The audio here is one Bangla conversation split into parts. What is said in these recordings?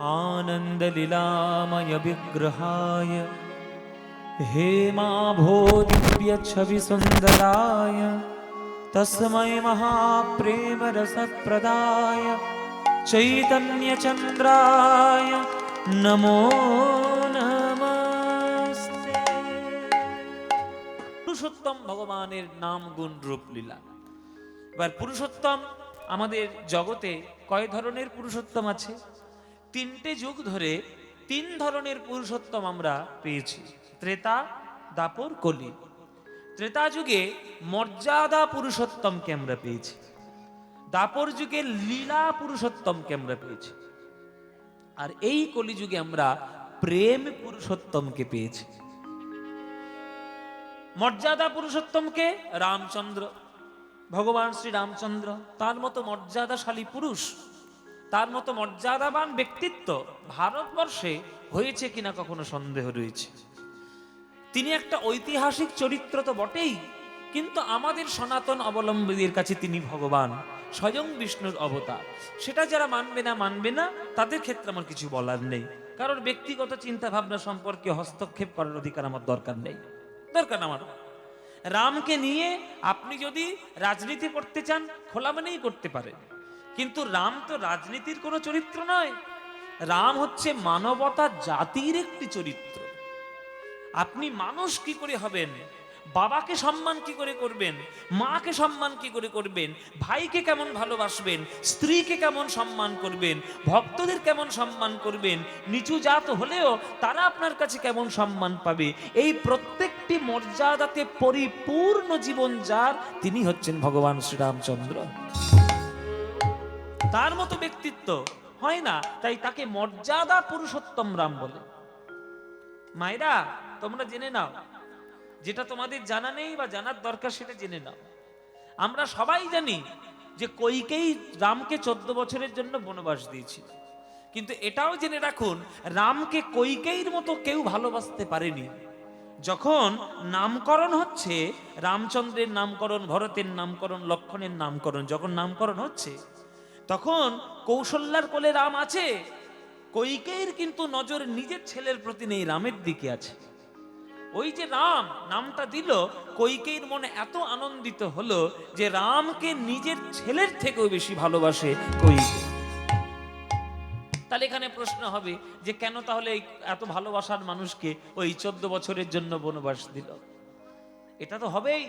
आनन्दलीलामय विग्रहाय हेमाभोदिव्यच्छविसुन्दराय तस्मै महाप्रेमरसप्रदाय चैतन्यचन्द्राय नमो नमस्ते। পুরুষোত্তম ভগবানের নাম গুণ রূপ লীলা। এবার পুরুষোত্তম আমাদের জগতে কয় ধরনের পুরুষোত্তম আছে? তিনটে যুগ ধরে তিন ধরনের পুরুষোত্তম আমরা পেয়েছি, ত্রেতা, দাপর, কলি। ত্রেতা যুগে মর্যাদা পুরুষোত্তমকে আমরা পেয়েছি, দাপর যুগে লীলা পুরুষোত্তমকে আমরা পেয়েছি, আর এই কলিযুগে আমরা প্রেম পুরুষোত্তমকে পেয়েছি। মর্যাদা পুরুষোত্তমকে রামচন্দ্র, ভগবান শ্রী রামচন্দ্র, তার মতো মর্যাদাশালী পুরুষ, তার মতো মর্যাদাবান ব্যক্তিত্ব ভারতবর্ষে হয়েছে কিনা কখনো সন্দেহ রয়েছে। তিনি একটা ঐতিহাসিক চরিত্র তো বটেই, কিন্তু আমাদের সনাতন অবলম্বীদের কাছে তিনি ভগবান, স্বয়ং বিষ্ণুর অবতার। সেটা যারা মানবে না তাদের ক্ষেত্রে আমার কিছু বলার নেই, কারণ ব্যক্তিগত চিন্তা ভাবনা সম্পর্কে হস্তক্ষেপ করার অধিকার আমার দরকার নেই। দরকার আমার রামকে নিয়ে আপনি যদি রাজনীতি করতে চান খোলামেলাই করতে পারেন, কিন্তু রাম তো রাজনীতির কোনো চরিত্র নয়। রাম হচ্ছে মানবতা জাতির একটি চরিত্র। আপনি মানুষ কি করে হবেন, বাবাকে সম্মান কি করে করবেন, মাকে সম্মান কি করে করবেন, ভাইকে কেমন ভালোবাসবেন, স্ত্রীকে কেমন সম্মান করবেন, ভক্তদের কেমন সম্মান করবেন, নিচু জাত হলেও তারা আপনার কাছে কেমন সম্মান পাবে, এই প্রত্যেকটি মর্যাদাতে পরিপূর্ণ জীবন যার, তিনি হচ্ছেন ভগবান শ্রীরামচন্দ্র। তার মতো ব্যক্তিত্ব হয় না, তাই তাকে মর্যাদা পুরুষোত্তম রাম বলে। মায়েরা তোমরা জেনে নাও, যেটা তোমাদের জানা নেই বা জানার দরকার সেটা জেনে নাও। আমরা সবাই জানি যে কইকেয়ী রামকে 14 বছরের জন্য বনবাস দিয়েছিল, কিন্তু এটাও জেনে রাখুন রামকে কইকেয়ীর মতো কেউ ভালোবাসতে পারেনি। যখন নামকরণ হচ্ছে, রামচন্দ্রের নামকরণ, ভরতের নামকরণ, লক্ষ্মণের নামকরণ, যখন নামকরণ হচ্ছে তখন কৌশল্যার কোলে রাম আছে, কইকেয়ীর কিন্তু নজর নিজের ছেলের প্রতি নেই, রামের দিকে আছে। ওই যে রাম নামটা দিল, কইকেয়ীর মনে এত আনন্দিত হলো যে রামকে নিজের ছেলের থেকেও বেশি ভালোবাসে কইকেয়ী। তাহলে এখানে প্রশ্ন হবে যে কেন তাহলে এত ভালোবাসার মানুষকে ওই 14 বছরের জন্য বনবাস দিল? এটা তো হবেই,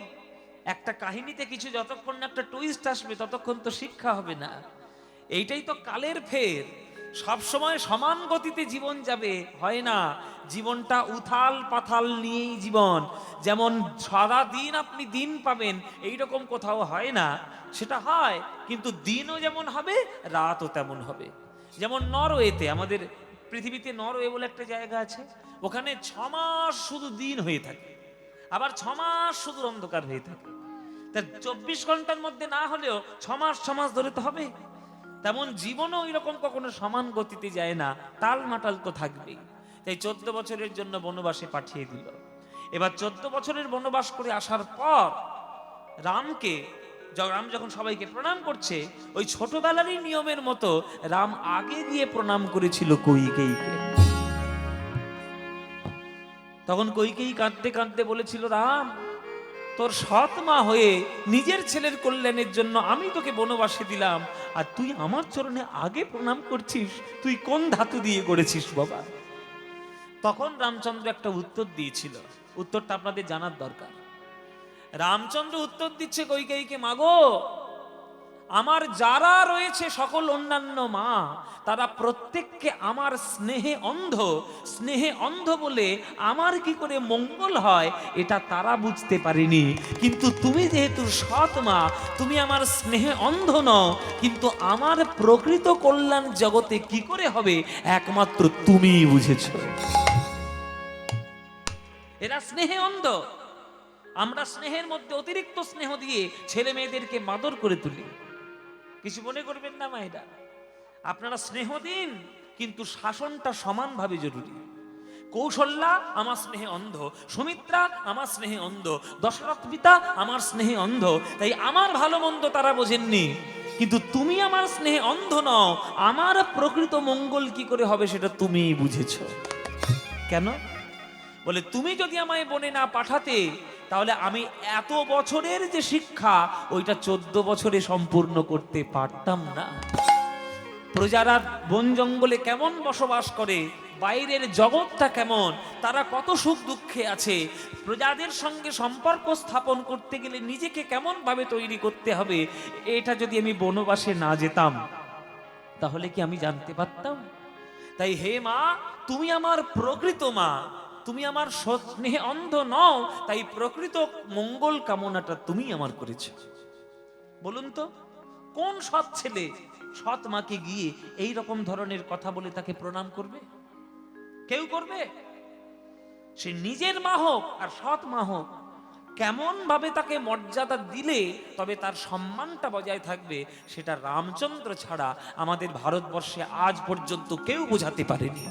একটা কাহিনীতে কিছু যতক্ষণ না একটা টুইস্ট আসবে ততক্ষণ তো শিক্ষা হবে না। এইটাই তো কালের ফের, সব সময় সমান গতিতে জীবন যাবে হয় না। জীবনটা উথাল পাথাল নিয়েই জীবন। যেমন সারা দিন আপনি দিন পাবেন এইরকম কোথাও হয় না, সেটা হয়, কিন্তু দিনও যেমন হবে রাতও তেমন হবে। যেমন নরওয়েতে, আমাদের পৃথিবীতে নরওয়ে বলে একটা জায়গা আছে, ওখানে 6 মাস শুধু দিন হয়ে থাকে, আবার 6 মাস শুধু অন্ধকার হয়ে থাকে। তা 24 ঘন্টার মধ্যে না হলেও 6 মাস ধরে তো হবে। তেমন জীবনও এরকম কখনো সমান গতিতে যায় না, টাল মাটাল তো থাকবেই। তাই 14 বছরের জন্য বনবাসে পাঠিয়ে দিল। এবার 14 বছরের বনবাস করে আসার পর রামকে, রাম যখন সবাইকে প্রণাম করছে, ওই ছোটবেলারই নিয়মের মতো রাম আগে গিয়ে প্রণাম করেছিল কইকেয়ীকে। তখন কইকেয়ী কাঁদতে কাঁদতে বলেছিল, রাম তোর সৎ মা হয়ে নিজের ছেলের কল্যাণের জন্য আমি তোকে বনবাসে দিলাম, আর তুই আমার চরণে আগে প্রণাম করছিস, তুই কোন ধাতু দিয়ে গড়েছিস বাবা? তখন রামচন্দ্র একটা উত্তর দিয়েছিল, উত্তরটা আপনাদের জানার দরকার। রামচন্দ্র উত্তর দিচ্ছে কইকেয়ীকে, মাগো আমার যারা রয়েছে সকল অন্যান্য মা, তারা প্রত্যেককে আমার স্নেহে অন্ধ, স্নেহে অন্ধ বলে আমার কি করে মঙ্গল হয় এটা তারা বুঝতে পারেনি। কিন্তু তুমি যেহেতু সৎ মা, তুমি আমার স্নেহে অন্ধ নও, কিন্তু আমার প্রকৃত কল্যাণ জগতে কি করে হবে একমাত্র তুমিই বুঝেছো। এরা স্নেহে অন্ধ, আমরা স্নেহের মধ্যে অতিরিক্ত স্নেহ দিয়ে ছেলে মেয়েদেরকে মাদর করে তুলি। কিছু মনে করবেন না মায়েরা, আপনারা স্নেহ দিন, কিন্তু শাসনটা সমানভাবে জরুরি। কৌশল্যা আমার স্নেহে অন্ধ, সুমিত্রা আমার স্নেহে অন্ধ, দশরথ পিতা আমার স্নেহে অন্ধ, তাই আমার ভালো মন্দ তারা বোঝেননি। কিন্তু তুমি আমার স্নেহে অন্ধ নও, আমার প্রকৃত মঙ্গল কি করে হবে সেটা তুমিই বুঝেছো। কেন? বলে তুমি যদি আমায় বনে না পাঠাতে, তাহলে আমি এত বছরের যে শিক্ষা ওইটা 14 বছরে সম্পূর্ণ করতে পারতাম না। প্রজারা বন জঙ্গলে কেমন বসবাস করে, বাইরের জগৎটা কেমন, তারা কত সুখ দুঃখে আছে, প্রজাদের সঙ্গে সম্পর্ক স্থাপন করতে গেলে নিজেকে কেমন ভাবে তৈরি করতে হবে, এটা যদি আমি বনবাসে না যেতাম তাহলে কি আমি জানতে পারতাম? তাই হে মা, তুমি আমার প্রকৃত মা, তুমি আমার স্নেহে অন্ধ নও, তাই প্রকৃত মঙ্গল কামনাটা তুমি আমার করেছো। বলুন তো, কোন সৎ ছেলে সৎ মাকে গিয়ে এই রকম ধরনের কথা বলে তাকে প্রণাম করবে? কেউ করবে? সে নিজের মা হোক আর সৎ মা হোক, কেমন ভাবে তাকে মর্যাদা দিলে তবে তার সম্মানটা বজায় থাকবে, সেটা রামচন্দ্র ছাড়া আমাদের ভারতবর্ষে আজ পর্যন্ত কেউ বোঝাতে পারেনি।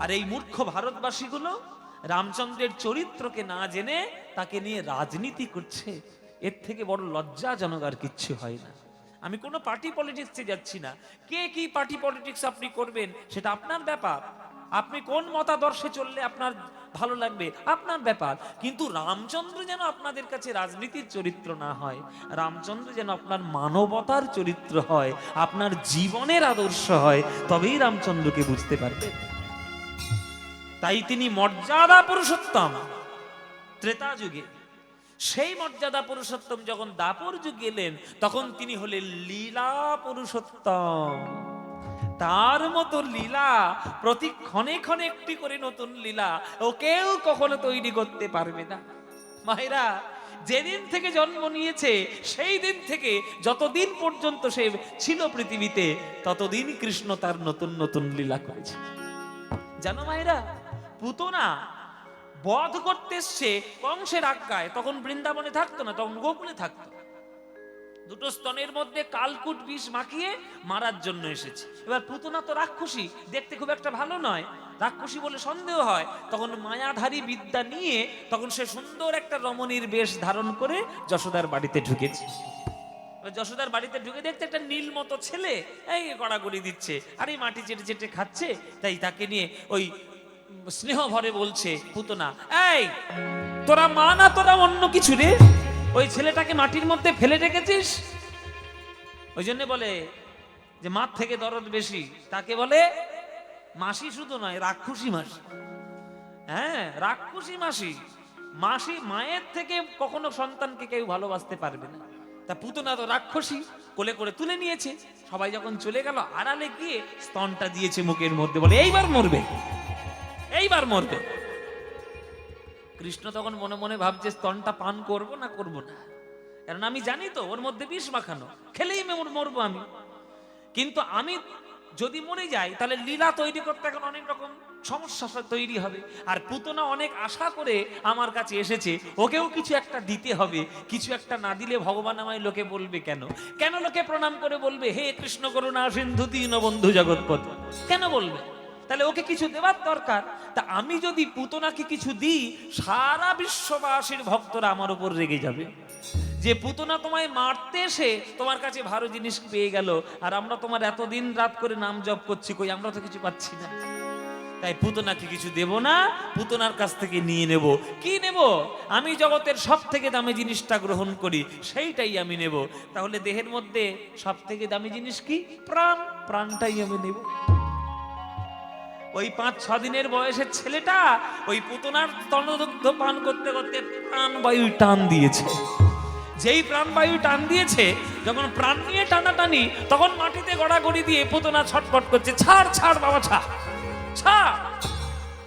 আর এই মূর্খ ভারতবাসীগুলো রামচন্দ্রের চরিত্রকে না জেনে তাকে নিয়ে রাজনীতি করছে। এর থেকে বড় লজ্জাজনক আর কিচ্ছু হয় না। আমি কোনো পার্টি পলিটিক্সে যাচ্ছি না। কে কি পার্টি পলিটিক্স আপনি করবেন সেটা আপনার ব্যাপার, আপনি কোন মতাদর্শে চললে আপনার ভালো লাগবে আপনার ব্যাপার। কিন্তু রামচন্দ্র যেন আপনাদের কাছে রাজনীতির চরিত্র না হয়, রামচন্দ্র যেন আপনার মানবতার চরিত্র হয়, আপনার জীবনের আদর্শ হয়, তবেই রামচন্দ্রকে বুঝতে পারবেন। তাই তিনি মর্যাদা পুরুষোত্তম ত্রেতা যুগে, সেই মর্যাদা পুরুষোত্তম যখন দাপর যুগে এলেন তখন তিনি হলেন লীলা পুরুষোত্তম। তার মতো লীলা প্রতি ক্ষণে ক্ষণে একটি করে নতুন লীলা ও কেউ কখনো তৈরি করতে পারবে না। মায়েরা, যেদিন থেকে জন্ম নিয়েছে সেই দিন থেকে যতদিন পর্যন্ত সে ছিল পৃথিবীতে ততদিন কৃষ্ণ তার নতুন নতুন লীলা করেছে। জানো মায়েরা, পুতনা বধ করতে এসছে কংসের আজ্ঞায়, তখন বৃন্দাবনে থাকতো না, তখন গোকুলে থাকতো। দুটো স্তনের মধ্যে কালকুট বিষ মাখিয়ে মারার জন্য এসেছে। এবার পুতনা তো রাক্ষসী, দেখতে খুব একটা ভালো নয়, রাক্ষসী বলে সন্দেহ হয়, তখন মায়াধারী বিদ্যা নিয়ে তখন সে সুন্দর একটা রমণীর বেশ ধারণ করে যশোদার বাড়িতে ঢুকেছে। যশোদার বাড়িতে ঢুকে দেখতে একটা নীল মতো ছেলে এই গড়াগড়ি দিচ্ছে আর এই মাটি চেটে চেটে খাচ্ছে। তাই তাকে নিয়ে ওই স্নেহ ভরে বলছে পুতনা, এই তোরা মা না তোরা অন্য কিছু রে, ওই ছেলেটাকে মাটির মধ্যে ফেলে রেখেছিস। ওই জন্য বলে যে মার থেকে দরদ বেশি, তাকে বলে মাসি, শুধু নয় রাক্ষসী মাসি। হ্যাঁ, রাক্ষসী মাসি। মাসি মায়ের থেকে কখনো সন্তানকে কেউ ভালোবাসতে পারবে না। তা পুতনা তো রাক্ষসী, কোলে করে তুলে নিয়েছে। সবাই যখন চলে গেল আড়ালে গিয়ে স্তনটা দিয়েছে মুখের মধ্যে, বলে এইবার মরবে, এইবার মরবে। কৃষ্ণ তখন মনে মনে ভাবছে স্তনটা পান করব না করব না, কারণ আমি জানি তো ওর মধ্যে বিষ মাখানো, খেলেই মরবো আমি। কিন্তু আমি যদি মরে যাই তাহলে লীলা তৈরি করতে এখন অনেক রকম সমস্যা তৈরি হবে। আর পুতনা অনেক আশা করে আমার কাছে এসেছে, ওকেও কিছু একটা দিতে হবে, কিছু একটা না দিলে ভগবান আমায় লোকে বলবে কেন? কেন লোকে প্রণাম করে বলবে হে কৃষ্ণ করুণা সিন্ধু দীনবন্ধু জগৎপতি? কেন বলবে? তাহলে ওকে কিছু দেওয়ার দরকার। তা আমি যদি পুতনাকে কিছু দিই, সারা বিশ্ববাসীর ভক্তরা আমার উপর রেগে যাবে যে পুতনা তোমায় মারতে এসে তোমার কাছে ভালো জিনিস পেয়ে গেল, আর আমরা তোমার এতদিন রাত করে নাম জপ করছি, কই আমরা তো কিছু পাচ্ছি না। তাই পুতনাকে কিছু দেব না, পুতনার কাছ থেকে নিয়ে নেব। কি নেব? আমি জগতের সব থেকে দামি জিনিসটা গ্রহণ করি, সেইটাই আমি নেব। তাহলে দেহের মধ্যে সব থেকে দামি জিনিস কি? প্রাণ। প্রাণটাই আমি নেব। ওই 5-6 দিনের বয়সের ছেলেটা ওই পুতনার স্তনদুগ্ধ পান করতে করতে প্রাণবায়ু টান দিয়েছে। যেই প্রাণবায়ু টান দিয়েছে, যখন প্রাণ নিয়ে টানাটানি, তখন মাটিতে গড়াগড়ি দিয়ে পুতনা ছটফট করছে, ছাড় ছাড় বাবা, ছাড় ছাড়।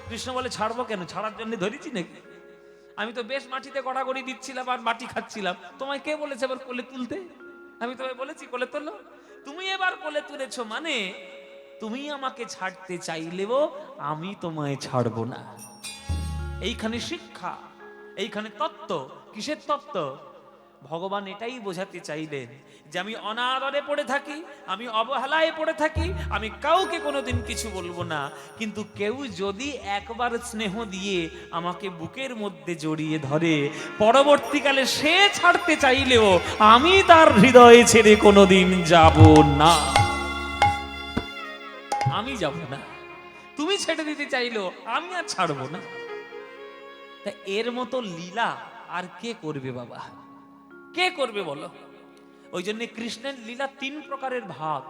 কৃষ্ণ বলে ছাড়বো কেন? ছাড়ার জন্য ধরেছি নাকি? আমি তো বেশ মাটিতে গড়াগড়ি দিচ্ছিলাম আর মাটি খাচ্ছিলাম। তোমায় কে বলেছে এবার কোলে তুলতে? আমি তোমায় বলেছি কোলে তোলো? তুমি এবার কোলে তুলেছো, মানে তুমি আমাকে ছাড়তে চাইলেও আমি তোমায় ছাড়বো না। এইখানে শিক্ষা, এইখানে তত্ত্ব। কিসের তত্ত্ব? ভগবান এটাই বোঝাতে চাইলেন যে আমি অনাদরে পড়ে থাকি, আমি অবহেলায় পড়ে থাকি, আমি কাউকে কোনোদিন কিছু বলবো না, কিন্তু কেউ যদি একবার স্নেহ দিয়ে আমাকে বুকের মধ্যে জড়িয়ে ধরে, পরবর্তীকালে সে ছাড়তে চাইলেও আমি তার হৃদয়ে ছেড়ে কোনোদিন যাব না। আমি যাব না। তুমি ছেড়ে দিতে চাইলেও আমি আর ছাড়বো না। তা এর মতো লীলা আর কে করবে বাবা? কে করবে বলো? ওই জন্য কৃষ্ণের লীলা 3 প্রকারের ভাগ।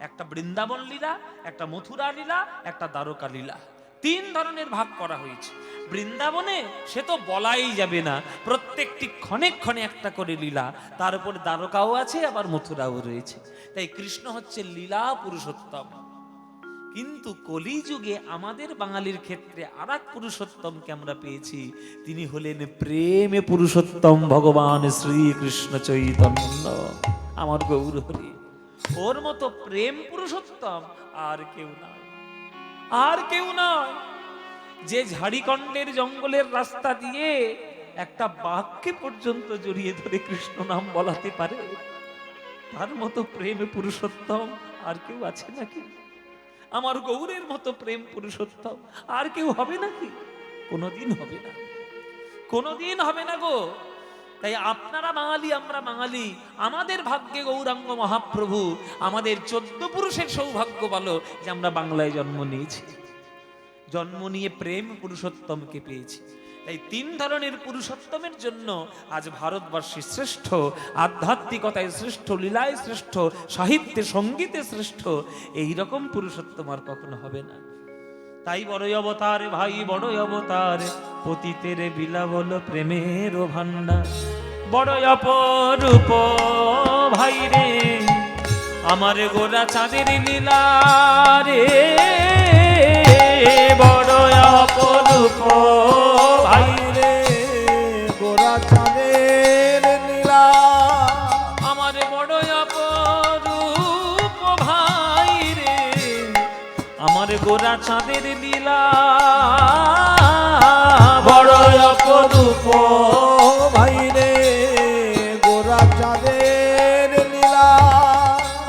একটা বৃন্দাবন লীলা, একটা মথুরা লীলা, একটা দ্বারকা লীলা। 3 ধরনের ভাগ করা হয়েছে। বৃন্দাবনে সে তো বলাই যাবে না, প্রত্যেকটি ক্ষণে ক্ষণে একটা করে লীলা। তার উপর দ্বারকাও আছে, আবার মথুরাও রয়েছে। তাই কৃষ্ণ হচ্ছে লীলা পুরুষোত্তম। কিন্তু কলিযুগে আমাদের বাঙালির ক্ষেত্রে আর এক পুরুষোত্তমকে আমরা পেয়েছি, তিনি হলেন প্রেমে পুরুষোত্তম ভগবান শ্রীকৃষ্ণ চৈতন্য, আমার গৌর হরি। ওর মতো প্রেম পুরুষোত্তম আর কেউ নয়, আর কেউ নয়। যে ঝাড়িকণ্ডের জঙ্গলের রাস্তা দিয়ে একটা বাঘকে পর্যন্ত জড়িয়ে ধরে কৃষ্ণ নাম বলাতে পারে, তার মতো প্রেমে পুরুষোত্তম আর কেউ আছে নাকি? আমার গৌরের মতো প্রেম পুরুষোত্তম আর কেউ হবে নাকি? কোনোদিন হবে না, কোনোদিন হবে না গো। তাই আপনারা বাঙালি, আমরা বাঙালি, আমাদের ভাগ্যে গৌরাঙ্গ মহাপ্রভু, আমাদের 14 পুরুষের সৌভাগ্য বলো যে আমরা বাংলায় জন্ম নিয়েছি, জন্ম নিয়ে প্রেম পুরুষোত্তমকে পেয়েছি। তাই 3 ধরনের পুরুষোত্তমের জন্য আজ ভারতবর্ষে শ্রেষ্ঠ, আধ্যাত্মিকতায় শ্রেষ্ঠ, লীলায় শ্রেষ্ঠ, সাহিত্যে সঙ্গীতে শ্রেষ্ঠ, এই রকম পুরুষোত্তম আর কখনো হবে না। তাই বড়ই অবতার ভাই, বড়ই অবতার, পতিতের বিলাবল প্রেমের ভান্ডার। বড়ই অপরূপ ভাই রে আমার গোরা চাঁদের লীলা রে, বড় অপরূপ ভাই রে গোরা চাঁদের নীলা, আমার বড় অপরূপ ভাই রে আমার গোরা চাঁদের লীলা, বড় অপরূপ ভাই রে গোরা চাঁদের নীলা।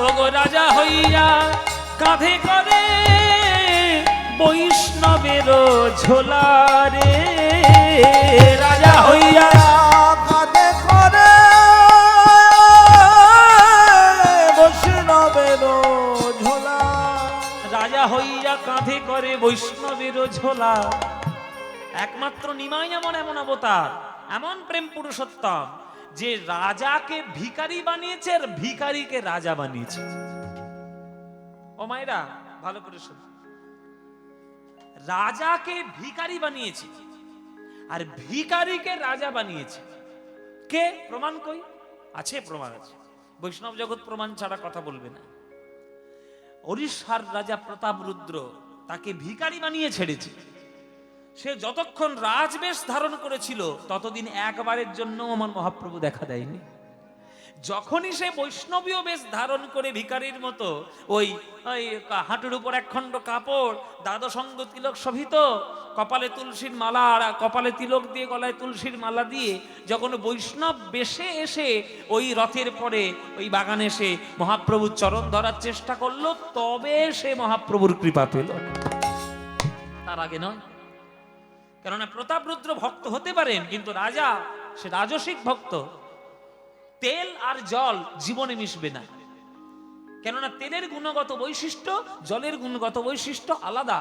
ও গো রাজা হইয়া কাঁধে করে বৈষ্ণবের ঝোলা রে, রাজা হইয়া কাঁধে করে বৈষ্ণবের ঝোলা, রাজা হইয়া কাঁধে করে বৈষ্ণবের ঝোলা। একমাত্র নিমাই এমন এমন অবতার, এমন প্রেম পুরুষোত্তম যে রাজাকে ভিখারি বানিয়েছে আর ভিখারিকে রাজা বানিয়েছে। ও মায়েরা ভালো করে শুনো, রাজাকে ভিখারি বানিয়েছে আর ভিখারিকে রাজা বানিয়েছে। কে? প্রমাণ কই? আছে, প্রমাণ আছে। বৈষ্ণব জগৎ প্রমাণ ছাড়া কথা বলবে না। ওড়িশার রাজা প্রতাপরুদ্র তাকে ভিখারি বানিয়ে ছেড়েছে। সে যতক্ষণ রাজবেশ ধারণ করেছিল ততদিন একবারের জন্য আমার মহাপ্রভু দেখা দেয়নি। যখনই সে বৈষ্ণবীয় বেশ ধারণ করে ভিখারির মতো ওই হাঁটুর উপর একখণ্ড কাপড়, দ্বাদশঙ্গ তিলক শোভিত, কপালে তুলসীর মালা, আর কপালে তিলক দিয়ে গলায় তুলসীর মালা দিয়ে যখন বৈষ্ণব বেশে এসে ওই রথের পরে ওই বাগানে এসে মহাপ্রভুর চরণ ধরার চেষ্টা করলো, তবে সে মহাপ্রভুর কৃপা পেল, তার আগে নয়। কেননা প্রতাপরুদ্র ভক্ত হতে পারেন, কিন্তু রাজা সে রাজসিক ভক্ত। তেল আর জল জীবনে মিশবে না, কেননা তেলের গুণগত বৈশিষ্ট্য, জলের গুণগত বৈশিষ্ট্য আলাদা।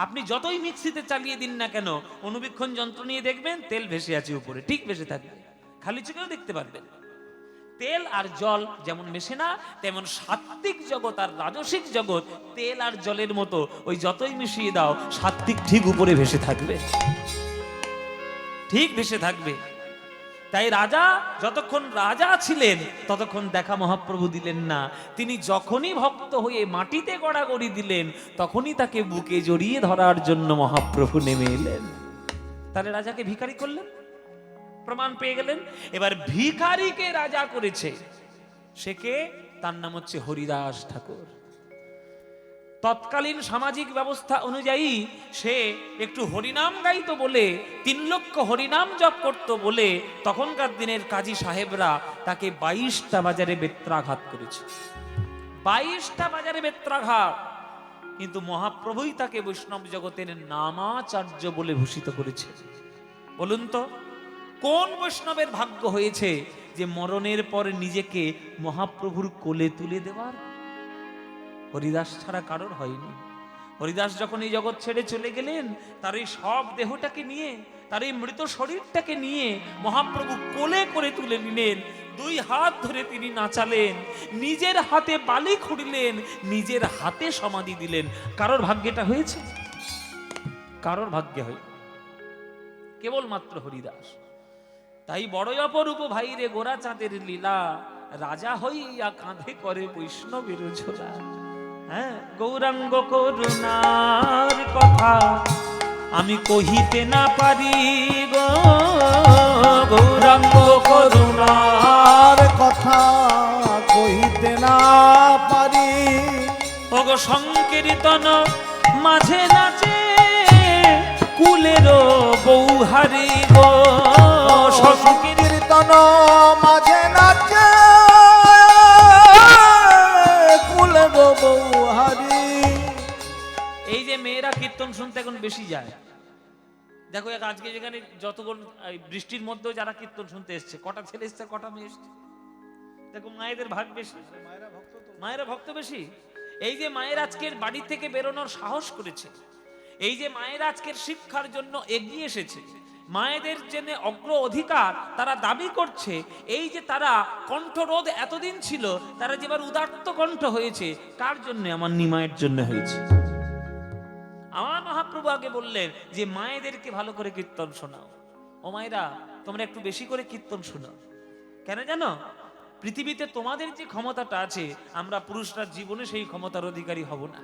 আপনি যতই মিক্সিতে চালিয়ে দিন না কেন, অনুবীক্ষণ যন্ত্র নিয়ে দেখবেন তেল ভেসে আছে উপরে, ঠিক ভেসে থাকবে, খালি চোখেও দেখতে পারবেন। তেল আর জল যেমন মেশে না, তেমন সাত্ত্বিক জগৎ আর রাজসিক জগৎ তেল আর জলের মতো, ওই যতই মিশিয়ে দাও সাত্ত্বিক ঠিক উপরে ভেসে থাকবে, ঠিক ভেসে থাকবে। তাই রাজা যতক্ষণ রাজা ছিলেন ততক্ষণ দেখা মহাপ্রভু দিলেন না। তিনি যখনই ভক্ত হয়ে মাটিতে গড়াগড়ি দিলেন, তখনই তাকে বুকে জড়িয়ে ধরার জন্য মহাপ্রভু নেমে এলেন। তাহলে রাজাকে ভিখারি করলেন, প্রমাণ পেয়ে গেলেন। এবার ভিখারিকে রাজা করেছে, সে কে? তার নাম হচ্ছে হরিদাস ঠাকুর। তৎকালীন সামাজিক ব্যবস্থা অনুযায়ী সে একটু হরিনাম গাইতো বলে 3 লক্ষ হরিনাম জপ করত বলে তখনকার দিনের কাজী সাহেবরা তাকে 22টা বাজারে বেত্রাঘাত করেছে। 22টা বাজারে বেত্রাঘাত, কিন্তু মহাপ্রভুই তাকে বৈষ্ণব জগতের নামাচার্য বলে ভূষিত করেছে। বলুন তো কোন বৈষ্ণবের ভাগ্য হয়েছে যে মরণের পর নিজেকে মহাপ্রভুর কোলে তুলে দেওয়ার? হরিদাস ছাড়া কারোর হয়নি। হরিদাস যখন এই জগৎ ছেড়ে চলে গেলেন, তার এই সব দেহটাকে নিয়ে, তার এই মৃত শরীরটাকে নিয়ে মহাপ্রভু কোলে করে তুলে নিলেন। 2 হাত ধরে তিনি নাচালেন, নিজের হাতে বালি খুঁড়লেন, নিজের হাতে সমাধি দিলেন। কারোর ভাগ্যটা হয়েছে? কারোর ভাগ্যে হয় কেবলমাত্র হরিদাস। তাই বড়ই অপরূপ ভাইরে গোরা চাঁদের লীলা, রাজা হইয়া কাঁধে করে বৈষ্ণবের ঝোলা। হ্যাঁ, গৌরাঙ্গ করুণার কথা আমি কহিতে না পারি গো, গৌরাঙ্গ করুণার কথা কহিতে না পারি। ওগো সংকীর্তন মাঝে নাচে কুলের বৌহারি গো, সংকীর্তন মাঝে নাচে কুলের বৌহারি। এই যে মেয়েরা কীর্তন শুনতে এখন বেশি যায়, দেখো আজকে যেখানে যতক্ষণ বৃষ্টির মধ্যেও যারা কীর্তন শুনতে এসছে, কটা ছেলে এসছে কটা মেয়ে এসছে, দেখো মায়েদের ভাগ বেশি, মায়েরা ভক্ত বেশি। এই যে মায়ের আজকের বাড়ি থেকে বেরোনোর সাহস করেছে, এই যে মায়ের আজকের শিক্ষার জন্য এগিয়ে এসেছে, মায়েদের জন্য অগ্র অধিকার তারা দাবি করছে, এই যে তারা কণ্ঠরোধ এতদিন ছিল, তারা যেবার উদাত্ত কণ্ঠ হয়েছে, কার জন্য? আমার নিমায়ের জন্য হয়েছে। আমার মহাপ্রভু আগে বললেন যে মায়েদেরকে ভালো করে কীর্তন শোনাও। ও মায়েরা, তোমরা একটু বেশি করে কীর্তন শোনাও। কেন জানো? পৃথিবীতে তোমাদের যে ক্ষমতাটা আছে, আমরা পুরুষরা জীবনে সেই ক্ষমতার অধিকারী হব না।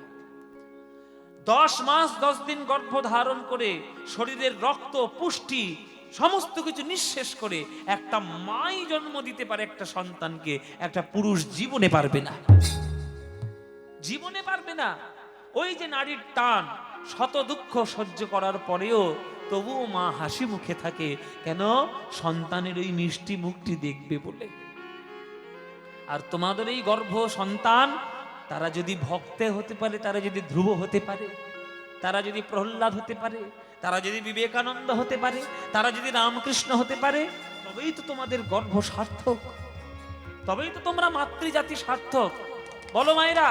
10 মাস 10 দিন গর্ভ ধারণ করে শরীরের রক্ত পুষ্টি সমস্ত কিছু নিঃশেষ করে একটা মাই জন্ম দিতে পারে একটা সন্তানকে, একটা পুরুষ জীবনে পারবে না, জীবনে পারবে না। ওই যে নারীর টান, শত দুঃখ সহ্য করার পরেও তবুও মা হাসি মুখে থাকে, কেন? সন্তানের ওই মিষ্টি মুখটি দেখবে বলে। আর তোমাদের এই গর্ভ সন্তান, তারা যদি ভক্তে হতে পারে, তারা যদি ধ্রুব হতে পারে, তারা যদি প্রহ্লাদ হতে পারে, তারা যদি বিবেকানন্দ হতে পারে, তারা যদি রামকৃষ্ণ হতে পারে, তবেই তো তোমাদের গর্ভ সার্থক, তবেই তো তোমরা মাতৃজাতি সার্থক। বলো মায়েরা,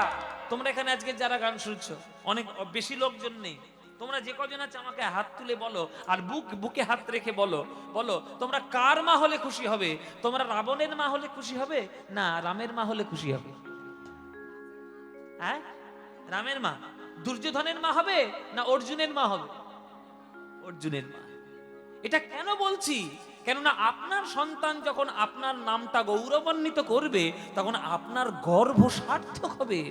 তোমরা এখানে আজকে যারা গান শুনছো, অনেক বেশি লোকজন নেই, তোমরা যে কজন আছে আমাকে হাত তুলে বলো, আর বুকে হাত রেখে বলো, বলো তোমরা কার মা হলে খুশি হবে? তোমরা রাবণের মা হলে খুশি হবে, না রামের মা হলে খুশি হবে? হ্যাঁ, রামের মা। দুর্যোধনের মা হবে না অর্জুনের মা হবে? অর্জুনের মা। এটা কেন বলছি? কেননা আপনার সন্তান যখন আপনার নামটা গৌরবান্বিত করবে, তখন আপনার গর্ভ সার্থক হবে।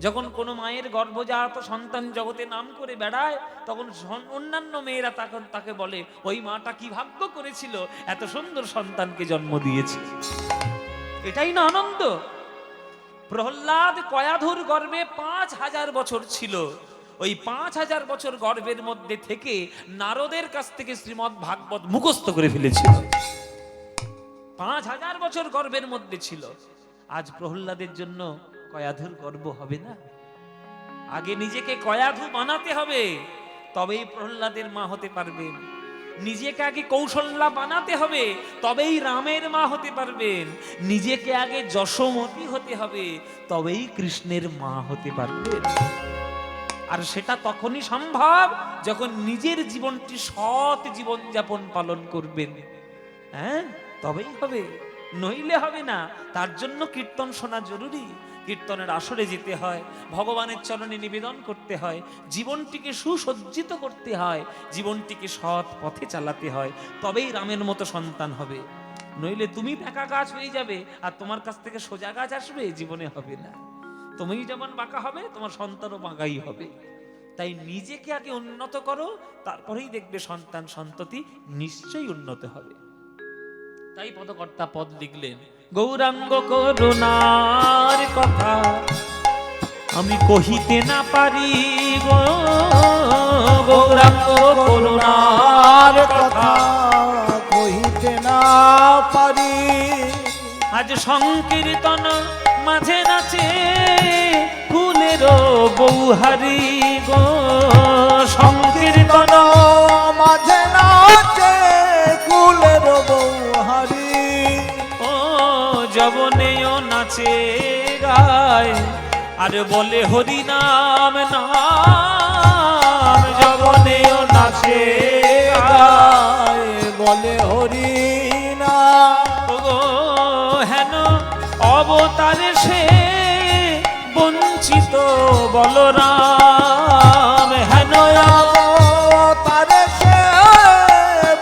যখন কোনো মায়ের গর্ভজাত সন্তান জগতে নাম করে বেড়ায়, তখন অন্যান্য মেয়েরা তখন তাকে বলে, ওই মাটা কি ভাগ্য করেছিল, এত সুন্দর সন্তানকে জন্ম দিয়েছে। এটাই না আনন্দ? প্রহ্লাদ কয়াধুর গর্ভে 5000 বছর ছিল। ওই 5000 বছর গর্ভের মধ্যে থেকে নারদের কাছ থেকে শ্রীমদ্ ভাগবত মুখস্থ করে ফেলেছিল। 5000 বছর গর্ভের মধ্যে ছিল। আজ প্রহ্লাদের জন্য কয়াধুর গর্ভ হবে না? আগে নিজেকে কয়াধু বানাতে হবে, তবেই প্রহ্লাদের মা হতে পারবেন। নিজেকে আগে কৌশল্যা বানাতে হবে, তবেই রামের মা হতে পারবেন। নিজেকে আগে যশোমতী হতে হবে, তবেই কৃষ্ণের মা হতে পারবেন। আর সেটা তখনই সম্ভব যখন নিজের জীবনটি সৎ জীবন যাপন পালন করবেন। হ্যাঁ, তবেই হবে, নইলে হবে না। তার জন্য কীর্তন শোনা জরুরি। কীর্তনের আসরে যেতে হয়, ভগবানের চরণে নিবেদন করতে হয়, জীবনটিকে সুসজ্জিত করতে হয়, জীবনটিকে সৎ পথে চালাতে হয়, তবেই রামের মতো সন্তান হবে। নইলে তুমি বাঁকা গাছ হয়ে যাবে, আর তোমার কাছ থেকে সোজা গাছ আসবে, জীবনে হবে না। তুমি যেমন বাঁকা হবে, তোমার সন্তানও বাঁকাই হবে। তাই নিজেকে আগে উন্নত করো, তারপরেই দেখবে সন্তান সন্ততি নিশ্চয়ই উন্নত হবে। তাই পদকর্তা পদ লিখলেন, গৌরাঙ্গ করুণার কথা আমি কহিতে না পারি গো গৌরাঙ্গ করুণার কথা, কহিতে না পারি। আজ সংকীর্তন মাঝে নাচে ফুলের বৌহারি গো, সংকীর্তন মাঝে নাচে কুলের বৌহারি। ও যবনেও নাচে গায় আর বলে হরি নাম নাম, যবনেও নাচে গায় বলে হরি নাম। গো হেন অবতারে সে বঞ্চিত বলরাম, হেন তারে সে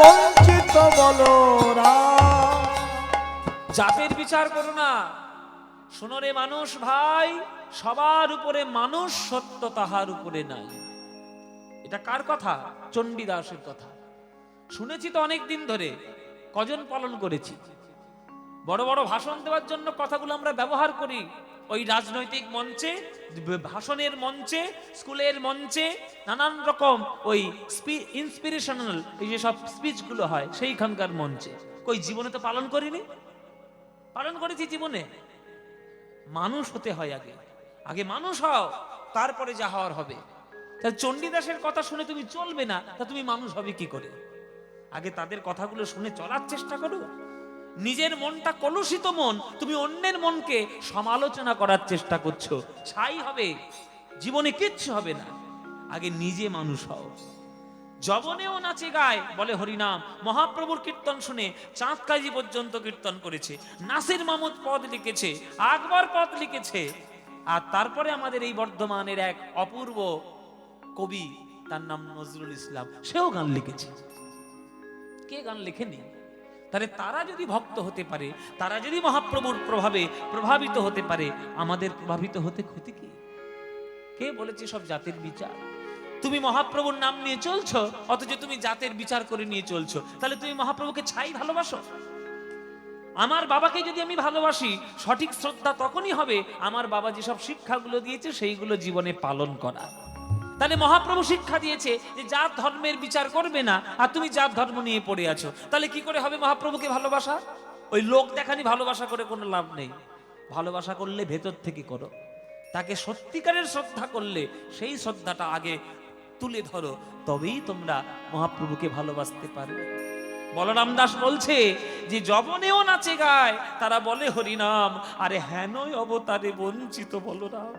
বঞ্চিত বলরাম। জাতের বিচার করো না, শোনো রে মানুষ ভাই, সবার উপরে মানুষ সত্য, তাহার উপরে নাই। এটা কার কথা? চণ্ডীদাসের কথা। শুনেছি তো অনেক দিন ধরে, কজন পালন করেছি। বড় বড় ভাষণ দেওয়ার জন্য কথাগুলো আমরা ব্যবহার করি, ওই রাজনৈতিক মঞ্চে, ভাষণের মঞ্চে, স্কুলের মঞ্চে, নানান রকম ওই ইন্সপিরেশনাল এই যে সব স্পিচগুলো হয় সেইখানকার মঞ্চে। কই জীবনে তো পালন করিনি? পালন করেছি জীবনে। মানুষ হতে হয় আগে, আগে মানুষ হও, তারপরে যা হওয়ার হবে। তাহলে চণ্ডীদাসের কথা শুনে তুমি চলবে না, তা তুমি মানুষ হবে কি করে? আগে তাদের কথাগুলো শুনে চলার চেষ্টা করো। নিজের মনটা কলুষিত মন, তুমি অন্যের মনকে সমালোচনা করার চেষ্টা করছো, ছাই হবে, জীবনে কিচ্ছু হবে না। আগে নিজে মানুষ হও। যবনেও নাচে গায় বলে হরিনাম। মহাপ্রভুর কীর্তন শুনে চাঁদ কাজী পর্যন্ত কীর্তন করেছে, নাসির মাহমুদ পদ লিখেছে, আকবর পদ লিখেছে। আর তারপরে আমাদের এই বর্ধমানের এক অপূর্ব কবি, তার নাম নজরুল ইসলাম, সেও গান লিখেছে। কে গান লেখেনি? তাহলে তারা যদি ভক্ত হতে পারে, তারা যদি মহাপ্রভুর প্রভাবে প্রভাবিত হতে পারে, আমাদের প্রভাবিত হতে ক্ষতি কি? কে বলেছে সব জাতের বিচার? তুমি মহাপ্রভুর নাম নিয়ে চলছো, অথচ তুমি জাতের বিচার করে নিয়ে চলছো। তাহলে তুমি মহাপ্রভুকে ছাই ভালোবাসো? আমার বাবাকে যদি আমি ভালোবাসি, সঠিক শ্রদ্ধা তখনই হবে আমার বাবা যেসব শিক্ষাগুলো দিয়েছে সেইগুলো জীবনে পালন করা। তাহলে মহাপ্রভু শিক্ষা দিয়েছে যে জাত ধর্মের বিচার করবে না, আর তুমি জাত ধর্ম নিয়ে পড়ে আছো। তাহলে কি করে হবে মহাপ্রভুকে ভালোবাসা? ওই লোক দেখানি ভালোবাসা করে কোনো লাভ নেই। ভালোবাসা করলে ভেতর থেকে করো। তাকে সত্যিকারের শ্রদ্ধা করলে সেই শ্রদ্ধাটা আগে তুলে ধরো, তবেই তোমরা মহাপ্রভুকে ভালোবাসতে পারবে। বলরাম দাস বলছে যে যবনেও নাচে গায় তারা বলে হরিনাম, আরে হেনই অবতারে বঞ্চিত বলরাম।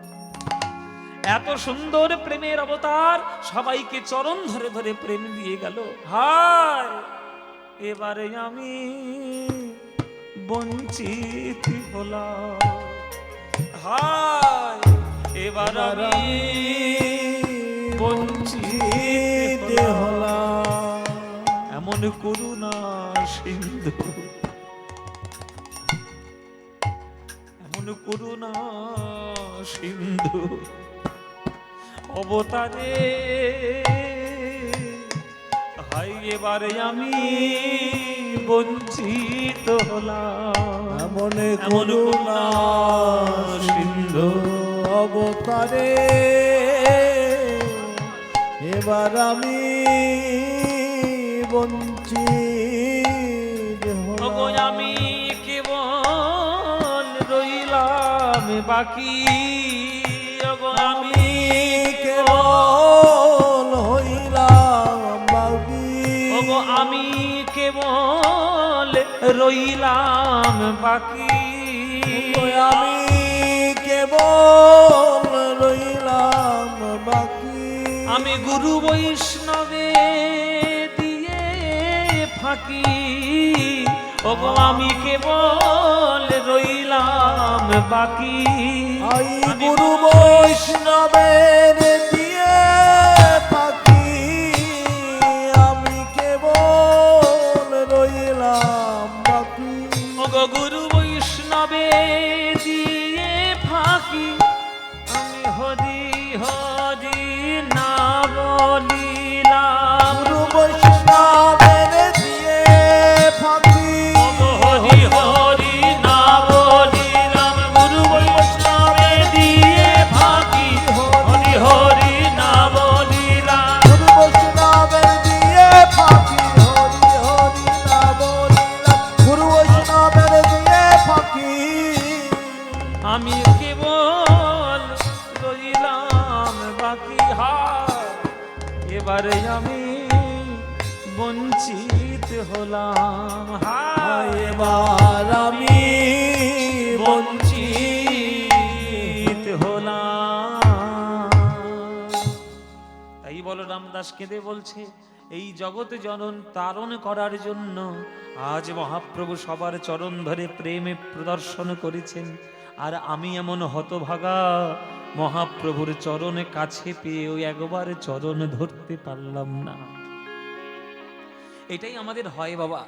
এত সুন্দর প্রেমের অবতার, সবাইকে চরণ ধরে ধরে প্রেম দিয়ে গেল। হায় এবারে আমি বঞ্চিত হলাম, হায় এবার আমি বঞ্চিত হলাম। এমন করুণা সিন্ধু, এমন করুণা সিন্ধু অবতারে, হাই এবারে আমি বঞ্চিত হলাম। এমন করুণা সিন্ধু অবতারে, এবার আমি বঞ্চিত হলাম। আমি কেবল রইলাম বাকি, আমি কেবল হইলাম বাকি। আমি কেবল রইলাম বাকি, আমি কেবল রইলাম বাকি। আমি গুরু বৈষ্ণবে দিয়ে ফাঁকি, ওগো আমি কেবল রইলাম বাকি। গুরু বৈষ্ণবের দিয়ে ফাঁকি, আমি কেবল রইলাম বাকি। ওগো গুরু বৈষ্ণবে দিয়ে ফাঁকি, আমি হরি হরি না বলিলাম। গুরু বৈষ্ণবের দিয়ে ফাঁকি, হরি হরি না বলিলাম। গুরু বৈষ্ণবে দিয়ে ফাঁকি, এবারে আমি বঞ্চিত হলাম, হায় এবার আমি বঞ্চিত হলাম। তাই বলরাম দাস কেঁদে বলছে, এই জগতে জনন তারণ করার জন্য আজ মহাপ্রভু সবার চরণ ধরে প্রেমে প্রদর্শন করেছেন, আর আমি এমন হতভাগা মহাপ্রভুর চরণে কাছে পেয়ে ওই একবার চরণ ধরতে পারলাম না। এটাই আমাদের হয় বাবা।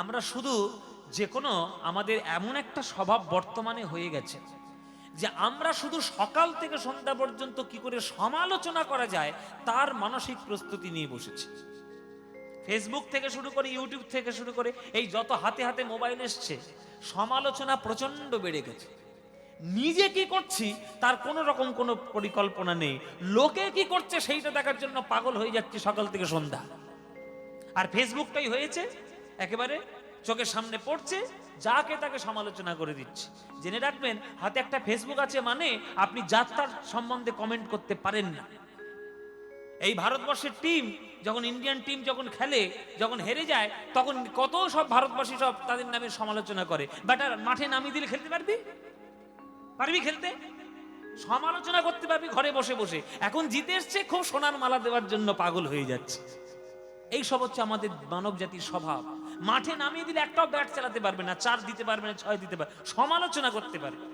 আমরা শুধু যে কোনো আমাদের এমন একটা স্বভাব বর্তমানে হয়ে গেছে যে আমরা শুধু সকাল থেকে সন্ধ্যা পর্যন্ত কি করে সমালোচনা করা যায় তার মানসিক প্রস্তুতি নিয়ে বসেছি। ফেসবুক থেকে শুরু করে, ইউটিউব থেকে শুরু করে, এই যত হাতে হাতে মোবাইল এসছে, সমালোচনা প্রচন্ড বেড়ে গেছে। নিজে কি করছি তার কোনো রকম কোনো পরিকল্পনা নেই, লোকে কি করছে সেইটা দেখার জন্য পাগল হয়ে যাচ্ছে সকাল থেকে সন্ধ্যা। আর ফেসবুকটাই হয়েছে একেবারে চোখের সামনে পড়ছে, যাকে তাকে সমালোচনা করে দিচ্ছে। জেনে রাখবেন, হাতে একটা ফেসবুক আছে মানে আপনি যাত্রার সম্বন্ধে কমেন্ট করতে পারেন না। এই ভারতবর্ষের টিম যখন, ইন্ডিয়ান টিম যখন খেলে, যখন হেরে যায়, তখন কত সব ভারতবাসী সব তাদের নামে সমালোচনা করে। বাট আর মাঠে নামিয়ে দিলে খেলতে পারবি? পারবি খেলতে? সমালোচনা করতে পারবি ঘরে বসে বসে। এখন জিতে এসছে, খুব সোনার মালা দেওয়ার জন্য পাগল হয়ে যাচ্ছে। এই সব হচ্ছে আমাদের মানব জাতির স্বভাব। মাঠে নামিয়ে দিলে একটাও ব্যাট চালাতে পারবে না, 4 দিতে পারবে না, 6 দিতে পারবে, সমালোচনা করতে পারবে।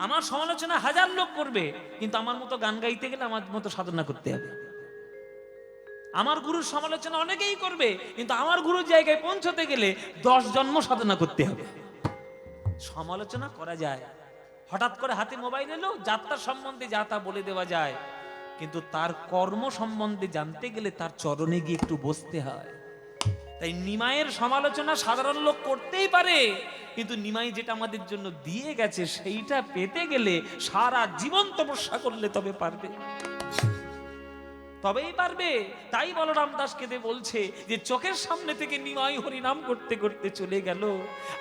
আমার সমালোচনা 1000 লোক করবে, কিন্তু আমার মতো গান গাইতে গেলে আমার মতো সাধনা করতে হবে। আমার গুরুর সমালোচনা অনেকেই করবে, কিন্তু আমার গুরুর জায়গায় পৌঁছতে গেলে 10 জন্ম সাধনা করতে হবে। সমালোচনা করা যায়, হঠাৎ করে হাতে মোবাইল এলো, যাত্রার সম্বন্ধে যা তা বলে দেওয়া যায়, কিন্তু তার কর্ম সম্বন্ধে জানতে গেলে তার চরণে গিয়ে একটু বসতে হয়। তাই নিমাইয়ের সমালোচনা সাধারণ লোক করতেই পারে, কিন্তু নিমাই যেটা আমাদের জন্য দিয়ে গেছে সেইটা পেতে গেলে সারা জীবন তপস্যা করলে তবে পারবে, তবেই পারবে। তাই বলরাম দাস কেঁদে বলছে যে চোখের সামনে থেকে নিমাই হরিনাম করতে করতে চলে গেল,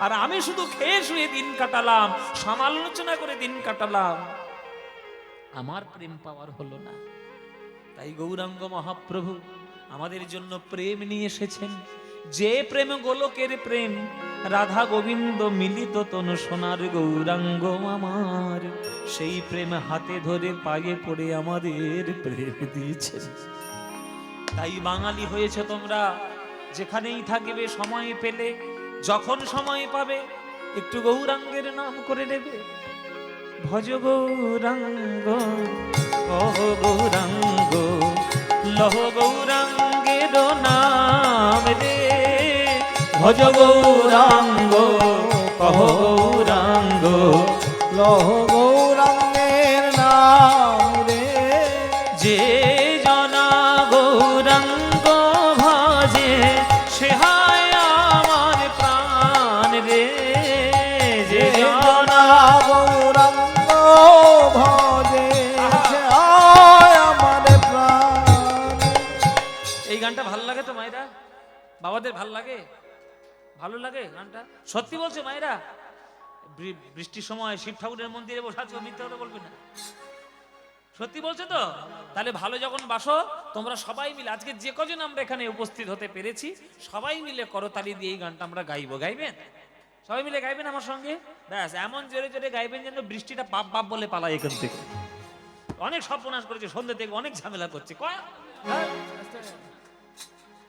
আর আমি শুধু খেয়ে শুয়ে দিন কাটালাম, সমালোচনা করে দিন কাটালাম, আমার প্রেম পাওয়ার হলো না। তাই গৌরাঙ্গ মহাপ্রভু আমাদের জন্য প্রেম নিয়ে এসেছেন। যে প্রেম গোলকের প্রেম, রাধা গোবিন্দ মিলিত তনু সোনার গৌরাঙ্গ আমার, সেই প্রেম হাতে ধরে পায়ে পড়ে আমাদের প্রেম দিয়েছেন। তাই বাঙালি হয়েছে তোমরা, যেখানেই থাকবে সময় পেলে, যখন সময় পাবে একটু গৌরাঙ্গের নাম করে নেবে। ভজ গৌরাঙ্গ, কহ গৌরাঙ্গ, লহ গৌরাঙ্গের নাম রে। ভজ গৌরাঙ্গ, কহ গৌরাঙ্গ, লহ গৌরাঙ্গের নাম রে। যে জনা গৌরাঙ্গ ভজে সে হয় আমার প্রাণ রে। যে জনা গৌরাঙ্গ ভজে সে হয় আমার প্রাণ। এই গানটা ভালো লাগে তো মায়েরা? বাবাদের ভালো লাগে? ভালো লাগে গানটা? সত্যি বলছে মায়েরা? বৃষ্টির সময় শিব ঠাকুরের মন্দিরে বসে আছো, মিথ্যা কথা বলবে না, সত্যি বলছো তো? তাহলে ভালো যখন বাসো তোমরা সবাই মিলে, আজকে যে কজন আমরা এখানে উপস্থিত হতে পেরেছি, সবাই মিলে করতালি দিয়ে এই গানটা আমরা গাইবো। গাইবেন? সবাই মিলে গাইবেন আমার সঙ্গে? ব্যাস, এমন জোরে জোরে গাইবেন যেন বৃষ্টিটা বাপ বাপ বলে পালায় এখান থেকে। অনেক সর্বনাশ করেছে, সন্ধ্যে থেকে অনেক ঝামেলা করছে।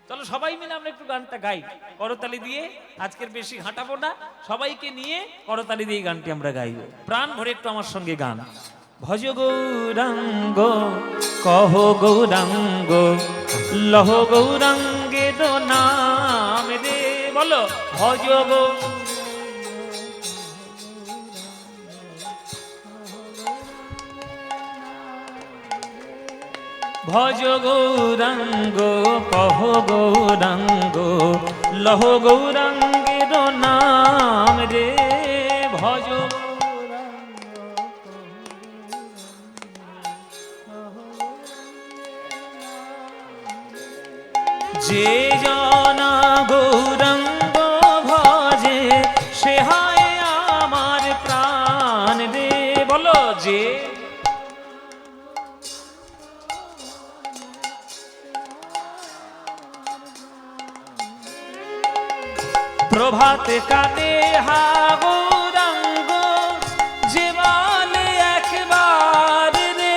চলো সবাই মিলে আমরা একটু গানটা গাই করতালি দিয়ে। আজকের বেশি হাঁটাবো না, সবাইকে নিয়ে করতালি দিয়ে গানটি আমরা গাইবো। প্রাণ ভরে একটু আমার সঙ্গে গান। ভজ গৌরাঙ্গ, কহ গৌরাঙ্গ, লহ গৌরাঙ্গের নাম রে। বলো ভজ গৌরাঙ্গ, ভজ গৌরাঙ্গ, কহ গৌরাঙ্গ, লহ গৌরাঙ্গের নাম রে। ভজ যে জনা গৌরাঙ্গ ভজে সে হয় আমার প্রাণ রে। বলো যে প্রভাত কালে হা গৌরাঙ্গ যে বলে একবার রে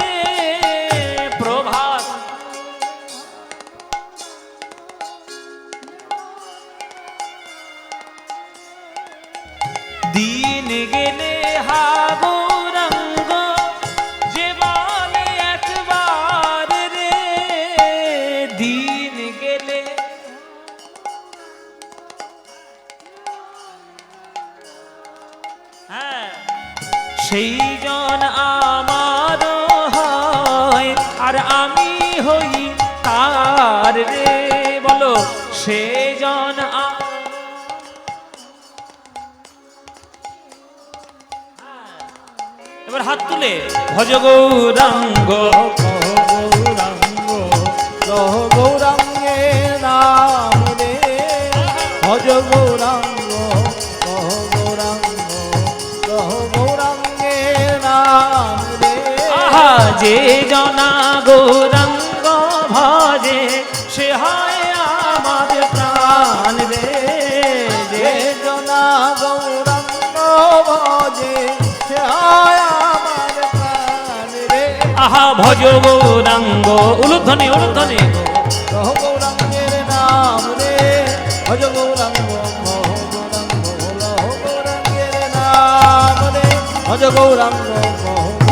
প্রভাত দিন গেলে হা গৌরাঙ্গ যে বলে একবার রে দিন গেলে হ্যাঁ সেই জন আমার হয় আর আমি হই তার রে বলো সেই জন এবার হাত তুলে ভজ গৌরাঙ্গ গৌরাঙ্গ লহ গৌরাঙ্গের নাম রে ভজ গৌরাঙ্গ লহ গৌরাঙ্গ লহ গৌরাঙ্গের নাম রে আহা যে জনা গৌরাঙ্গ ভজে সে হয় আমার প্রাণ রে যে জনা গৌরাঙ্গ ভজে সে হয় আমার প্রাণ রে আহা ভজ গৌরাঙ্গ উলুধ্বনি উলুধ্বনি লহ গৌরাঙ্গের নাম রে ভজ গৌরাঙ্গ লহ গৌরাঙ্গ লহ গৌরাঙ্গের নাম রে ভজ গৌরাঙ্গ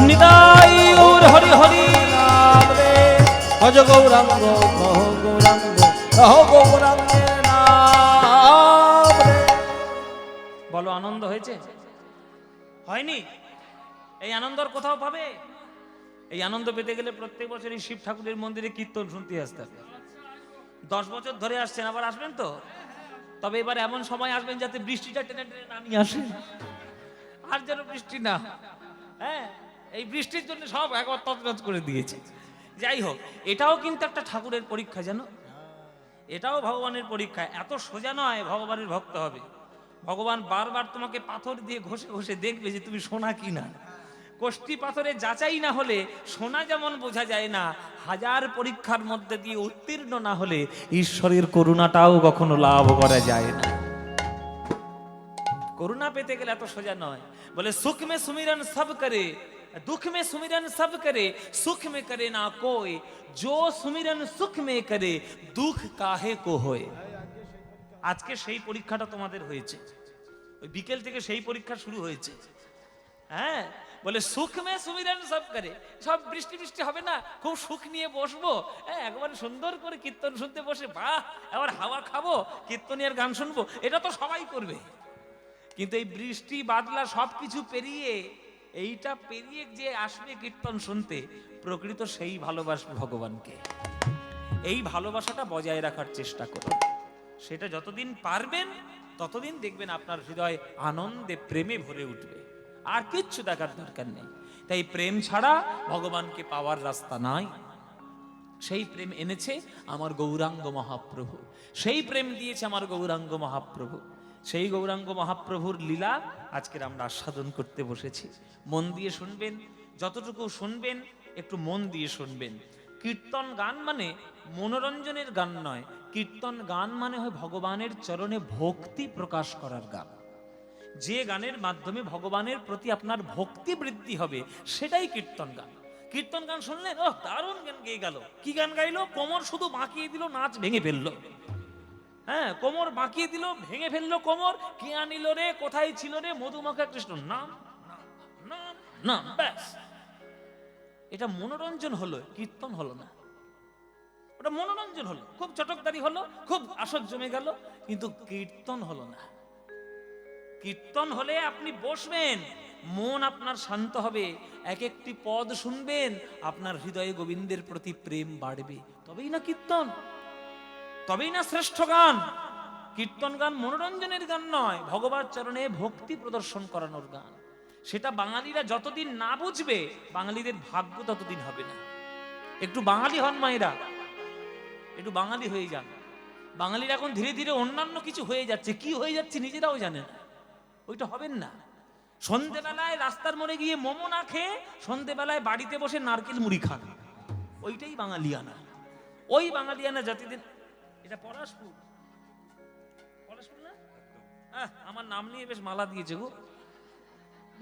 নিতাই গৌর হরি হরি নাম রে ভজ গৌরাঙ্গ লহ গৌরাঙ্গ লহ গৌরাঙ্গের নাম রে বলো আনন্দ হয়েছে হয়নি এই আনন্দর কোথাও পাবে এই আনন্দ পেতে গেলে প্রত্যেক বছর এই শিব ঠাকুরের মন্দিরে কীর্তন শুনতে আসতে হবে 10 বছর ধরে আসছেন আবার আসবেন তো তবে এবার এমন সময় আসবেন যাতে বৃষ্টিটা টেনে টেনে নামিয়ে আসে আর যেন বৃষ্টি না হ্যাঁ এই বৃষ্টির জন্য সব একবার তছনছ করে দিয়েছে যাই হোক এটাও কিন্তু একটা ঠাকুরের পরীক্ষা জানো এটাও ভগবানের পরীক্ষা এত সোজা নয় ভগবানের ভক্ত হবে ভগবান বারবার তোমাকে পাথর দিয়ে ঘষে ঘষে দেখবে যে তুমি সোনা কিনা কোষ্টি পাথরে যাচাই না হলে সোনা যেমন বোঝা যায় না হাজার পরীক্ষার মধ্যে দিয়ে উত্তীর্ণ না হলে ঈশ্বরের করুণাটাও কখনো লাভ করা যায় না করুণা পেতে গেলে এত সোজা নয় বলে সুখ মে সুমিরন সব করে दुख में सुमिरन सब करे सुख में करे ना कोई जो सुमिरन सुख में करे दुख काहे को होए আজকে সেই পরীক্ষাটা তোমাদের হয়েছে ওই বিকেল থেকে সেই পরীক্ষা শুরু হয়েছে হ্যাঁ বলে সুখ মে সুমিরন সব করে সব বৃষ্টি বৃষ্টি হবে না খুব সুখ নিয়ে বসবো হ্যাঁ একবার সুন্দর করে কীর্তন শুনতে বসে বাহ আবার হাওয়া খাবো কীর্তনিয়ার গান শুনবো এটা তো সবাই করবে কিন্তু এই বৃষ্টি বাদলা সবকিছু পেরিয়ে এইটা পেরিয়ে যে আসবে কীর্তন শুনতে প্রকৃত সেই ভালোবাসবে ভগবানকে এই ভালোবাসাটা বজায় রাখার চেষ্টা করুন সেটা যতদিন পারবেন ততদিন দেখবেন আপনার হৃদয় আনন্দে প্রেমে ভরে উঠবে আর কিচ্ছু দেখার দরকার নেই তাই প্রেম ছাড়া ভগবানকে পাওয়ার রাস্তা নাই সেই প্রেম এনেছে আমার গৌরাঙ্গ মহাপ্রভু সেই প্রেম দিয়েছে আমার গৌরাঙ্গ মহাপ্রভু সেই গৌরাঙ্গ মহাপ্রভুর লীলা আজকের আমরা আস্বাদন করতে বসেছি মন দিয়ে শুনবেন যতটুকু শুনবেন একটু মন দিয়ে শুনবেন কীর্তন গান মানে মনোরঞ্জনের গান নয় কীর্তন গান মানে হয় ভগবানের চরণে ভক্তি প্রকাশ করার গান যে গানের মাধ্যমে ভগবানের প্রতি আপনার ভক্তি বৃদ্ধি হবে সেটাই কীর্তন গান কীর্তন গান শুনলেন ও দারুণ গান গেয়ে গেল কি গান গাইলো কোমর শুধু বাঁকিয়ে দিল নাচ ভেঙে ফেললো হ্যাঁ কোমর বাঁকিয়ে দিল ভেঙে ফেললো কোমর কে আনিল রে কোথায় ছিল রে মধুমাখা কৃষ্ণ নাম নাম নাম ব্যাস এটা মনোরঞ্জন হলো কীর্তন হলো না ওটা মনোরঞ্জন হলো খুব চটকদারি হলো খুব আসর জমে গেল কিন্তু কীর্তন হলো না কীর্তন হলে আপনি বসবেন মন আপনার শান্ত হবে এক একটি পদ শুনবেন আপনার হৃদয়ে গোবিন্দের প্রতি প্রেম বাড়বে তবেই না কীর্তন তবেই না শ্রেষ্ঠ গান কীর্তন গান মনোরঞ্জনের গান নয় ভগবান চরণে ভক্তি প্রদর্শন করানোর গান সেটা বাঙালিরা যতদিন না বুঝবে বাঙালিদের ভাগ্য ততদিন হবে না একটু বাঙালি হন মায়েরা একটু বাঙালি হয়ে যান বাঙালিরা এখন ধীরে ধীরে অন্যান্য কিছু হয়ে যাচ্ছে কি হয়ে যাচ্ছে নিজেরাও জানে না ওইটা হবেন না সন্ধেবেলায় রাস্তার মোড়ে গিয়ে মোমো না খেয়ে সন্ধেবেলায় বাড়িতে বসে নারকেল মুড়ি খান ওইটাই বাঙালিয়ানা ওই বাঙালিয়ানা জাতিদের এটা পলাশপুর পলাশপুর না আমার নাম নিয়ে বেশ মালা দিয়েছে গো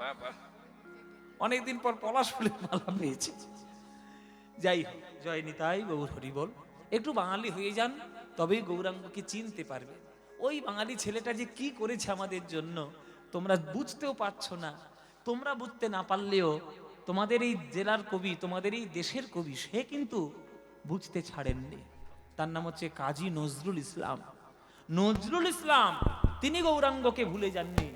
বাবা, অনেকদিন পর পলাশ ফুলের মালা পেয়েছে। যাই হোক, জয় নিতাই গৌর হরি বল। একটু বাঙালি হয়ে যান, তবেই গৌরাঙ্গকে চিনতে পারবে। ওই বাঙালি ছেলেটা যে কি করেছে আমাদের জন্য তোমরা বুঝতেও পারছো না। তোমরা বুঝতে না পারলেও তোমাদের এই জেলার কবি, তোমাদের এই দেশের কবি, সে কিন্তু বুঝতে ছাড়েননি। তার নাম হচ্ছে কাজী নজরুল ইসলাম। নজরুল ইসলাম তিনি গৌরাঙ্গকে ভুলে যাননি।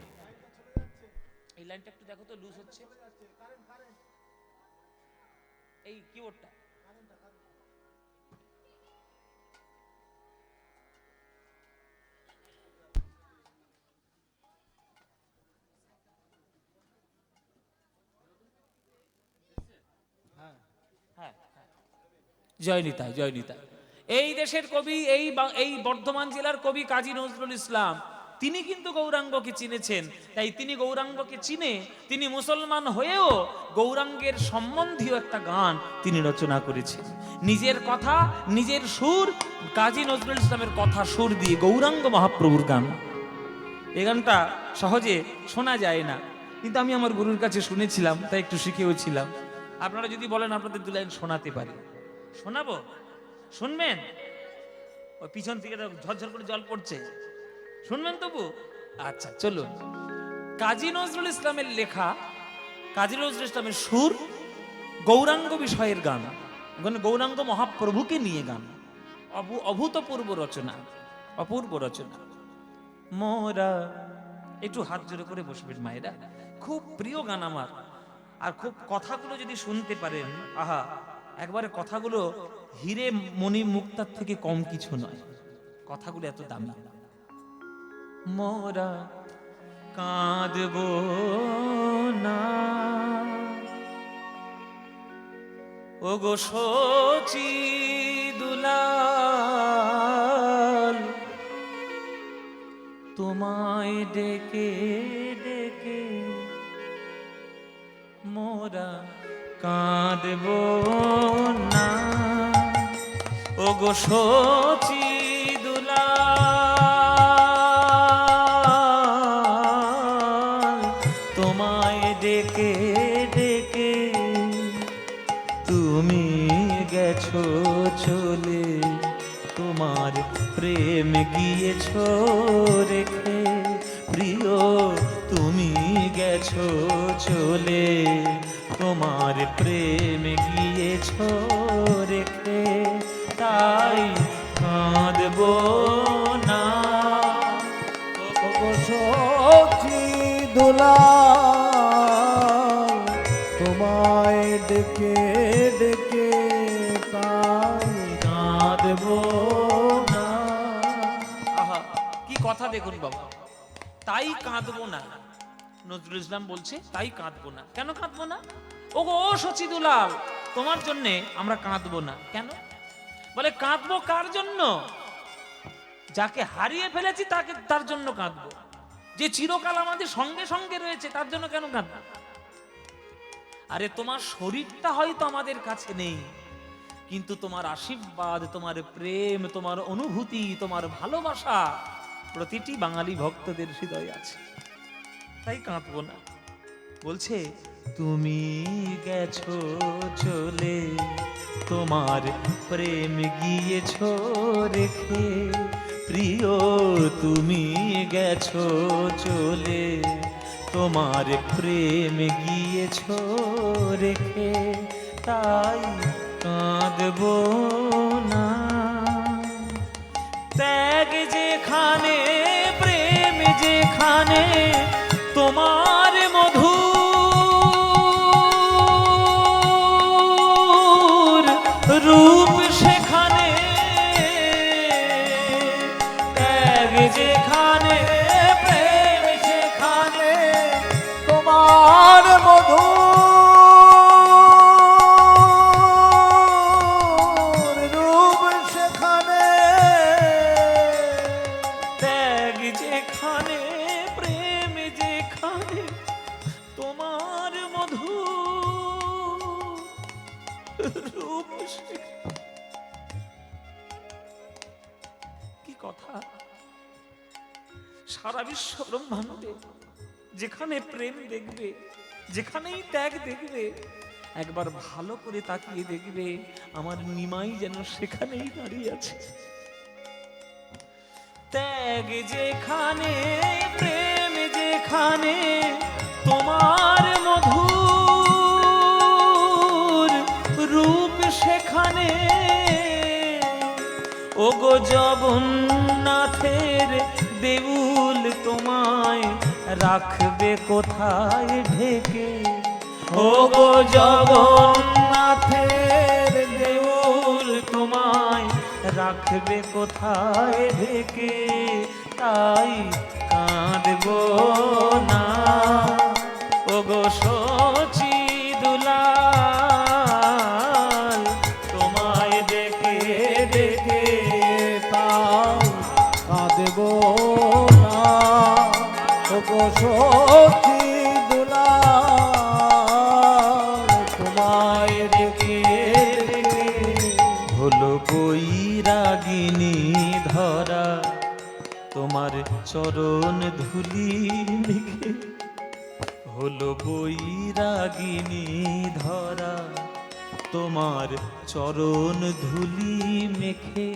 এই লাইনটা একটু দেখো তো, লুজ হচ্ছে এই কিবোর্ডটা। জয় নিতাই, জয় নিতাই। এই দেশের কবি, এই বর্ধমান জেলার কবি কাজী নজরুল ইসলাম, তিনি কিন্তু গৌরাঙ্গকে চিনেছেন। তাই তিনি গৌরাঙ্গকে চিনে তিনি মুসলমান হয়েও গৌরাঙ্গের সম্বন্ধীয় একটা গান তিনি রচনা করেছেন। নিজের কথা, নিজের সুর, কাজী নজরুল ইসলামের কথা সুর দিয়ে গৌরাঙ্গ মহাপ্রভুর গান। এই গানটা সহজে শোনা যায় না, কিন্তু আমি আমার গুরুর কাছে শুনেছিলাম, তাই একটু শিখেও ছিলাম। আপনারা যদি বলেন আপনাদের দু লাইন শোনাতে পারি, শোনাবো? শুনবেন? ওই পিছন থেকে ঝরঝর করে জল পড়ছে, শুনবেন তবু? আচ্ছা চলুন। কাজী নজরুল ইসলামের লেখা, কাজী নজরুল ইসলামের সুর, গৌরাঙ্গ বিষয়ের গান, গৌরাঙ্গ মহাপ্রভুকে নিয়ে গান। অভূতপূর্ব রচনা, অপূর্ব রচনা। মোরা, একটু হাত জোরে করে বসবেন মায়েরা। খুব প্রিয় গান আমার, আর খুব কথাগুলো যদি শুনতে পারেন, আহা, একবারে কথাগুলো হিরে মণি মুক্তার থেকে কম কিছু নয়, কথাগুলো এত দামি। মোরা কাঁদব না ওগো সচি দুলাল, তোমায় ডেকে ডেকে মোরা কাঁদব না ওগো সচি দুলাল, তোমায় ডেকে ডেকে তুমি গেছো চলে, তোমার প্রেম গিয়েছো রেখে, প্রিয় তুমি গেছো চলে, তোমার প্রেম গিয়েছো রেখে, তাই কাঁদব না সখী দুলাল, তোমায় ডেকে ডেকে তাই কাঁদব না। আহা, কি কথা দেখুন বাবা, তাই কাঁদবো না। নজরুল ইসলাম বলছে তাই কাঁদবো না। কেন কাঁদবো না? ওগো ও সচি দুলাল, তোমার জন্য আমরা কাঁদবো না। কেন? বলে কাঁদবো কার জন্য? যাকে হারিয়ে ফেলেছি তাকে, তার জন্য কাঁদবো। যে চিরকাল আমাদের সঙ্গে সঙ্গে রয়েছে তার জন্য কেন কাঁদবো? আরে তোমার শরীরটা হয়তো আমাদের কাছে নেই, কিন্তু তোমার আশীর্বাদ, তোমার প্রেম, তোমার অনুভূতি, তোমার ভালোবাসা প্রতিটি বাঙালি ভক্তদের হৃদয়ে আছে, তাই কাঁদবো না। বলছে তুমি গেছো চলে, তোমার প্রেম গিয়েছো রেখে, প্রিয় তুমি গেছো চলে, তোমার প্রেম গিয়েছো রেখে, তাই কাঁদবো না। ত্যাগ যেখানে, প্রেম যেখানে, তোমার মধুর রূপ সেখানে, ত্যাগ যেখানে, প্রেম সেখানে, তোমার মধুর সারা বিশ্ব ব্রহ্মাণ্ডে যেখানে প্রেম দেখবে, যেখানেই ত্যাগ দেখবে, একবার ভালো করে তাকিয়ে দেখবে আমার নিমাই যেন সেখানেই দাঁড়িয়ে আছে। ত্যাগ যেখানে, প্রেম যেখানে, তোমার মধুর রূপ সেখানে, ওগো জগন্নাথের দেউল তোমায় রাখবে কোথায় ঢেকে, ওগো জগন্নাথের দেউল তোমায় রাখবে কোথায় ঢেকে, তাই কাঁদব না ওগো শচী দুলাল, তোমায় ডেকে ডেকে তাই কাঁদব না ওগো সখী দুলাল, তোমায় ডেকে ডেকে। হলো বৈরাগিনী ধরা তোমার চরণ ধুলি মেখে, হলো বৈরাগিনী ধরা তোমার চরণ ধুলি মেখে,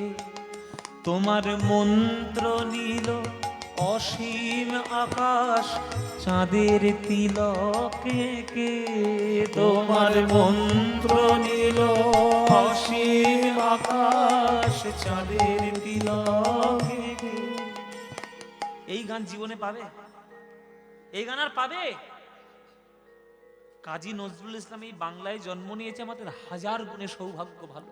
তোমার মন্ত্র নীল অসীম আকাশ চাঁদের তিলকে কে, তোমার মন্ত্র নীল অসীম আকাশ চাঁদের তিলকে কে। এই গান জীবনে পাবে? এই গান আর পাবে? কাজী নজরুল ইসলাম এই বাংলায় জন্ম নিয়েছে, আমাদের হাজার গুণে সৌভাগ্য ভালো।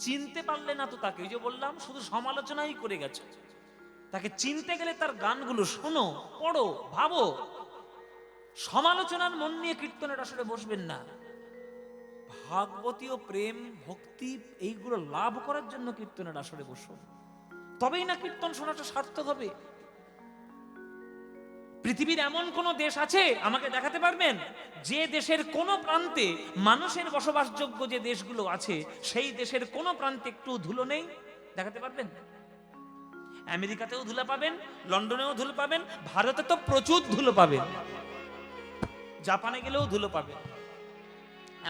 চিনতে পারলে না তো তাকে, ওই যে বললাম শুধু সমালোচনাই করে গেছে। তাকে চিনতে গেলে তার গানগুলো শোনো, পড়ো, ভাবো। সমালোচনার মন নিয়ে কীর্তনের আসলে বসবেন না। ভাগবতীয় প্রেম ভক্তি এইগুলো লাভ করার জন্য কীর্তনের আসলে বসুন, তবেই না কীর্তন শোনাটা সার্থক হবে। পৃথিবীর এমন কোন দেশ আছে আমাকে দেখাতে পারবেন যে দেশের কোন প্রান্তে মানুষের বসবাসযোগ্য যে দেশগুলো আছে সেই দেশের কোন প্রান্তে একটু ধুলো নেই? দেখাতে পারবেন? আমেরিকাতেও ধুলো পাবেন, লন্ডনেও ধুলো পাবেন, ভারতে তো প্রচুর ধুলো পাবেন, জাপানে গেলেও ধুলো পাবেন।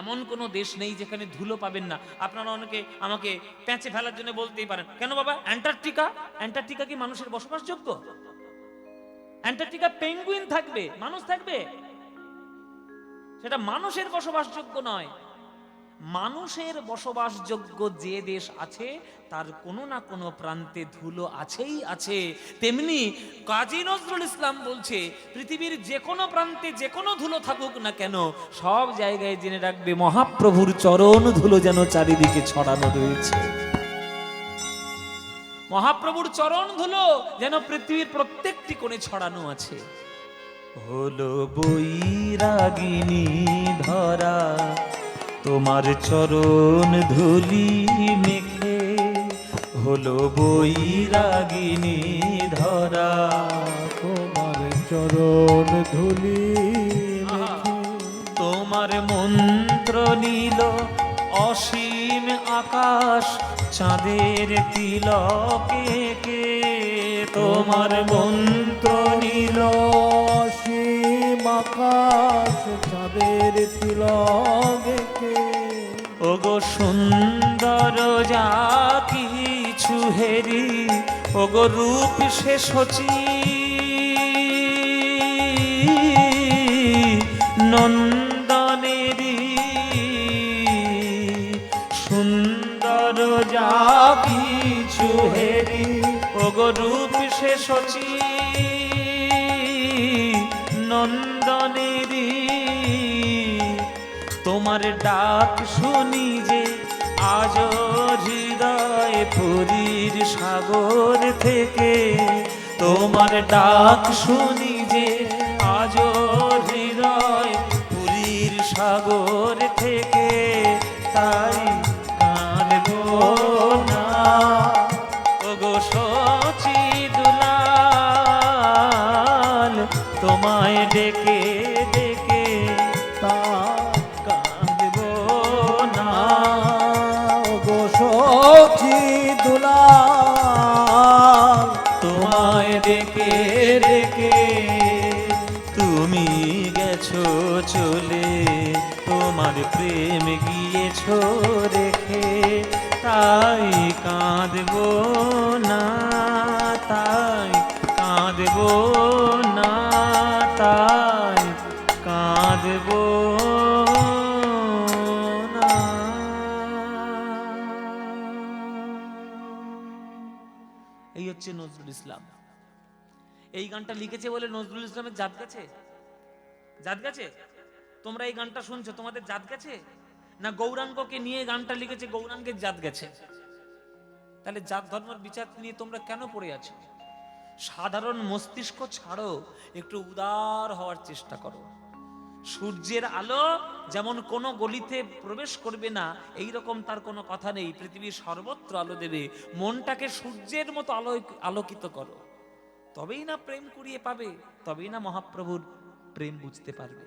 এমন কোন দেশ নেই যেখানে ধুলো পাবেন না। আপনারা অনেকে আমাকে প্যাঁচে ফেলার জন্য বলতেই পারেন, কেন বাবা অ্যান্টার্কটিকা? অ্যান্টার্কটিকা কি মানুষের বসবাসযোগ্য? অ্যান্টার্কটিকা পেঙ্গুইন থাকবে, মানুষ থাকবে? সেটা মানুষের বসবাসযোগ্য নয়। মানুষের বসবাসযোগ্য যে দেশ আছে তার কোনো না কোনো প্রান্তে ধুলো আছেই আছে। তেমনি কাজী নজরুল ইসলাম বলছে পৃথিবীর যে কোনো প্রান্তে যে কোনো ধুলো থাকুক না কেন, সব জায়গায় জেনে রাখবে মহাপ্রভুর চরণ ধুলো যেন চারিদিকে ছড়ানো রয়েছে। মহাপ্রভুর চরণ ধুলো যেন পৃথিবীর প্রত্যেকটি কোণে ছড়ানো আছে। হলো বৈরাগিনী ধরা তোমার চরণ ধুলি মেখে, হলো বৈরাগিনী ধরা তোমার চরণ ধুলি মেখে, তোমার মন্ত্র নীল অসীম আকাশ চাঁদের তিলকে কে, তোমার মন্ত্র নীল অসীম আকাশ চাঁদের তিলকে কে, ওগো সুন্দর যা কিছু হেরি, ওগো রূপ সে শচী নন্দনেরি, সুন্দর যা কিছু হেরি, ওগো রূপ সে শচী নন্দনেরি। তোমার ডাক শুনি যে আজ হৃদয় পুরীর সাগর থেকে, তোমার ডাক শুনি যে আজ হৃদয় পুরীর সাগর থেকে, তাই কাঁদবো না ওগো শচী দুলাল, তোমায় ডেকে ডেকে কাঁদবো না ওগো সখী দুলাল, তোমায় ডেকে ডেকে তুমি গেছো চলে, তোমার প্রেম গিয়েছো রেখে, তাই কাঁদবো না, তাই কাঁদবো না, তাই কাঁদবো না। এই হচ্ছে নজরুল ইসলাম। এই গানটা লিখেছে বলে নজরুল ইসলামের জাত গেছে? জাত গেছে? তোমরা এই গানটা শুনছো, তোমাদের জাত গেছে? না গৌরাঙ্গকে নিয়ে গানটা লিখেছে, গৌরাঙ্গের জাত গেছে? তাহলে জাত ধর্মের বিচার নিয়ে তোমরা কেন পড়ে আছো? সাধারণ মস্তিষ্ক ছাড়ো, একটু উদার হওয়ার চেষ্টা করো। সূর্যের আলো যেমন কোনো গলিতে প্রবেশ করবে না, এই রকম তার কোনো কথা নেই, পৃথিবীর সর্বত্র আলো দেবে। মনটাকে সূর্যের মতো আলোকিত করো, তবেই না প্রেম কুড়িয়ে পাবে, তবেই না মহাপ্রভুর প্রেম বুঝতে পারবে।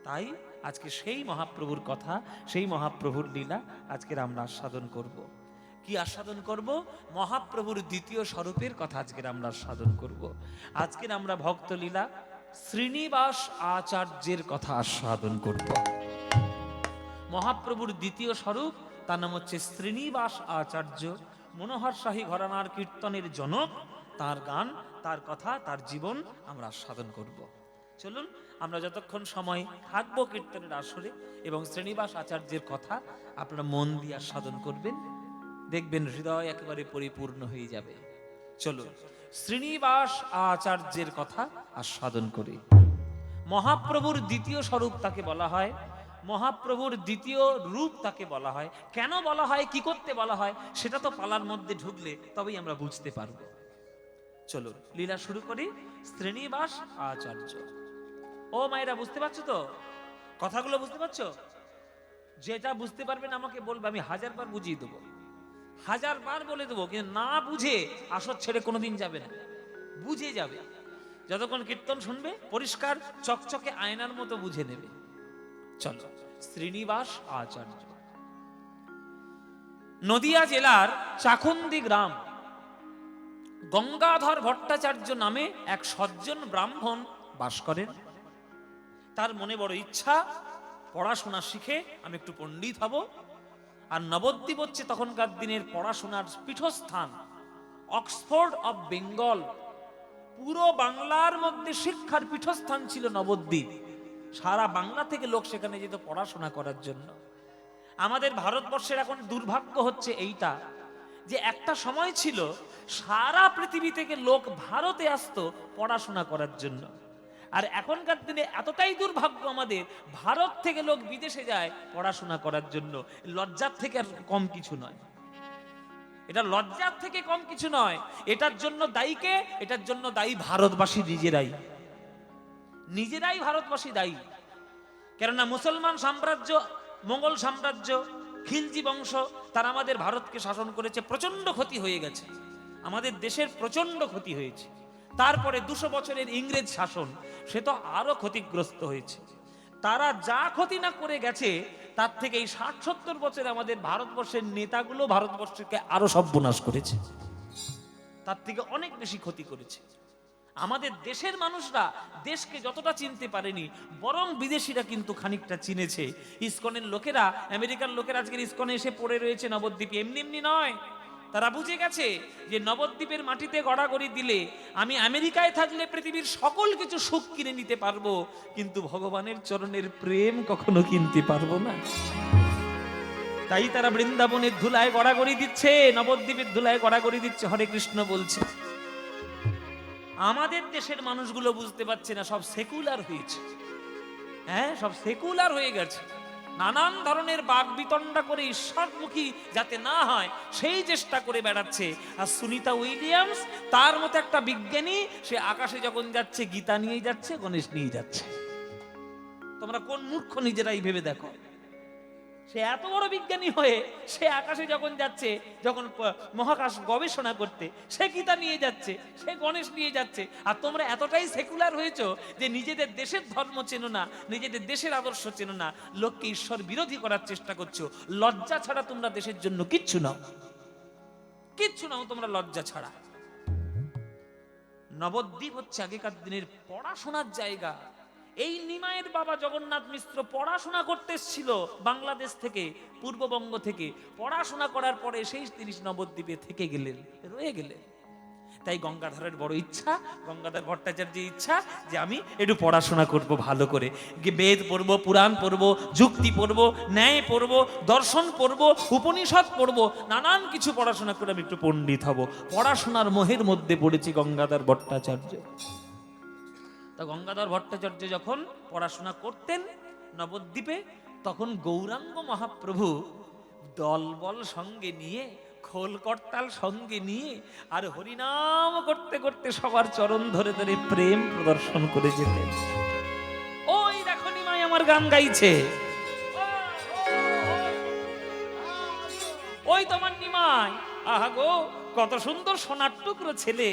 তাই আজকে সেই মহাপ্রভুর কথা, সেই মহাপ্রভুর লীলা আজকের আমরা আস্বাদন করব। কি আস্বাদন করব? মহাপ্রভুর দ্বিতীয় স্বরূপের কথা আজকের আমরা আস্বাদন করব। আজকের আমরা ভক্ত লীলা শ্রীনিবাস আচার্যের কথা আস্বাদন করব। মহাপ্রভুর দ্বিতীয় স্বরূপ, তার নাম হচ্ছে শ্রীনিবাস আচার্য। মনোহর শাহী ঘরানার কীর্তনের জনক, তার গান, তার কথা, তার জীবন আমরা আস্বাদন করব। চলুন আমরা যতক্ষণ সময় থাকবো কীর্তনের আসরে এবং শ্রীনিবাস আচার্যের কথা আপনারা মন দিয়ে আস্বাদন করবেন, দেখবেন হৃদয় একেবারে পরিপূর্ণ হয়ে যাবে। চলুন শ্রীনিবাস আচার্যের কথা আস্বাদন করি। মহাপ্রভুর দ্বিতীয় স্বরূপ তাকে বলা হয়, মহাপ্রভুর দ্বিতীয় রূপ তাকে বলা হয়। কেন বলা হয়, কি করতে বলা হয়, সেটা তো পালার মধ্যে ঢুকলে তবেই আমরা বুঝতে পারব। চলুন লীলা শুরু করি। শ্রীনিবাস আচার্য। ও মায়েরা বুঝতে পারছো তো? কথাগুলো বুঝতে পারছো? যেটা বুঝতে পারবেন আমাকে বলবে, আমি 1000 বার বুঝিয়ে দেবো, 1000 বার বলে দেবো, কিন্তু না বুঝে আসর ছেড়ে কোনোদিন যাবে না, বুঝে যাবে। যতক্ষণ কীর্তন শুনবে পরিষ্কার চকচকে আয়নার মতো বুঝে নেবে। চলো শ্রীনিবাস আচার্য। নদিয়া জেলার চাকুন্দি গ্রাম গঙ্গাধর ভট্টাচার্য নামে এক সজ্জন ব্রাহ্মণ বাস করেন। তার মনে বড় ইচ্ছা, পড়াশোনা শিখে আমি একটু পণ্ডিত হব। আর নবদ্বীপ হচ্ছে তখনকার দিনের পড়াশোনার পীঠস্থান, অক্সফোর্ড অফ বেঙ্গল। পুরো বাংলার মধ্যে শিক্ষার পীঠস্থান ছিল নবদ্বীপ। সারা বাংলা থেকে লোক সেখানে যেত পড়াশোনা করার জন্য। আমাদের ভারতবর্ষের এখন দুর্ভাগ্য হচ্ছে এইটা, যে একটা সময় ছিল সারা পৃথিবী থেকে লোক ভারতে আসতো পড়াশোনা করার জন্য। আর এখনকার দিনে এতটাই দুর্ভাগ্য আমাদের, ভারত থেকে লোক বিদেশে যায় পড়াশোনা করার জন্য। লজ্জার থেকে আর কম কিছু নয়, এটা লজ্জার থেকে কম কিছু নয়। এটার জন্য দায়ী কে? এটার জন্য দায়ী ভারতবাসী নিজেরাই, নিজেরাই ভারতবাসী দায়ী। কেননা মুসলমান সাম্রাজ্য, মোগল সাম্রাজ্য, খিলজি বংশ, তারা আমাদের ভারতকে শাসন করেছে, প্রচন্ড ক্ষতি হয়ে গেছে, আমাদের দেশের প্রচন্ড ক্ষতি হয়েছে। তারপরে 200 বছরের ইংরেজ শাসন, সে তো আরো ক্ষতিগ্রস্ত হয়েছে। তারা যা ক্ষতি না করে গেছে, তার থেকে এই 60-70 বছরে আমাদের ভারতবর্ষের নেতাগুলো ভারতবর্ষকে আরো সর্বনাশ করেছে, তার থেকে অনেক বেশি ক্ষতি করেছে। আমাদের দেশের মানুষরা দেশকে যতটা চিনতে পারেনি, বরং বিদেশিরা কিন্তু খানিকটা চিনেছে। ইসকনের লোকেরা, আমেরিকার লোকেরা আজকের ইসকনে এসে পড়ে রয়েছে নবদ্বীপে, এমনি এমনি নয়। তারা বুঝে গেছে যে নবদ্বীপের মাটিতে গড়াগড়ি দিলে আমি আমেরিকায় থাকলে পৃথিবীর সকল কিছু সুখ কিনে নিতে পারবো, কিন্তু ভগবানের চরণের প্রেম কখনো কিনতে পারবো না। তাই তারা বৃন্দাবনের ধুলায় গড়াগড়ি দিচ্ছে, নবদ্বীপের ধুলায় গড়াগড়ি দিচ্ছে, হরে কৃষ্ণ বলছে। আমাদের দেশের মানুষগুলো বুঝতে পারছে না, সব সেকুলার হয়েছে। হ্যাঁ, সব সেকুলার হয়ে গেছে, নানান ধরনের বাক বিতণ্ডা করে ঈশ্বরমুখী যাতে না হয় সেই চেষ্টা করে বেড়াচ্ছে। আর সুনিতা উইলিয়ামস, তার মতো একটা বিজ্ঞানী, সে আকাশে যখন যাচ্ছে গীতা নিয়েই যাচ্ছে, গণেশ নিয়ে যাচ্ছে। তোমরা কোন মূর্খ নিজেরাই ভেবে দেখো। সে এত বড় বিজ্ঞানী হয়ে সে আকাশে যখন যাচ্ছে, যখন মহাকাশ গবেষণা করতে, সে গীতা নিয়ে যাচ্ছে, সে গণেশ নিয়ে যাচ্ছে। আর তোমরা এতটাই সেকুলার হয়েছো যে নিজেদের দেশের ধর্ম চেনো না, নিজেদের দেশের আদর্শ চেনো না, লোককে ঈশ্বর বিরোধী করার চেষ্টা করছো। লজ্জা ছাড়া তোমরা দেশের জন্য কিচ্ছু নাও, কিচ্ছু নাও তোমরা লজ্জা ছাড়া। নবদ্বীপ হচ্ছে আগেকার দিনের পড়াশোনার জায়গা। এই নিমাইয়ের বাবা জগন্নাথ মিশ্র পড়াশোনা করতে এসেছিল বাংলাদেশ থেকে, পূর্ববঙ্গ থেকে। পড়াশোনা করার পরে সেই তিনি নবদ্বীপে থেকে গেলেন, রয়ে গেলেন। তাই গঙ্গাধরের বড় ইচ্ছা, গঙ্গাধর ভট্টাচার্যের ইচ্ছা যে আমি একটু পড়াশোনা করব ভালো করে, বেদ পড়ব, পুরাণ পড়ব, যুক্তি পড়ব, ন্যায় পড়ব, দর্শন পড়ব, উপনিষদ পড়ব, নানান কিছু পড়াশোনা করে আমি একটু পণ্ডিত হব। পড়াশোনার মোহের মধ্যে পড়েছি গঙ্গাধর ভট্টাচার্য। তা গঙ্গাধর ভট্টাচার্য যখন পড়াশোনা করতেন নবদ্বীপে, তখন গৌরাঙ্গ মহাপ্রভু দলবল সঙ্গে নিয়ে, খোল করতাল সঙ্গে নিয়ে আর হরিনাম করতে করতে সবার চরণ ধরে ধরে প্রেম প্রদর্শন করে যেতেন। ওই দেখো নিমাই আমার গান গাইছে, ওই তোমার নিমাই। আহা গো, কত সুন্দর সোনার টুকরো ছেলে।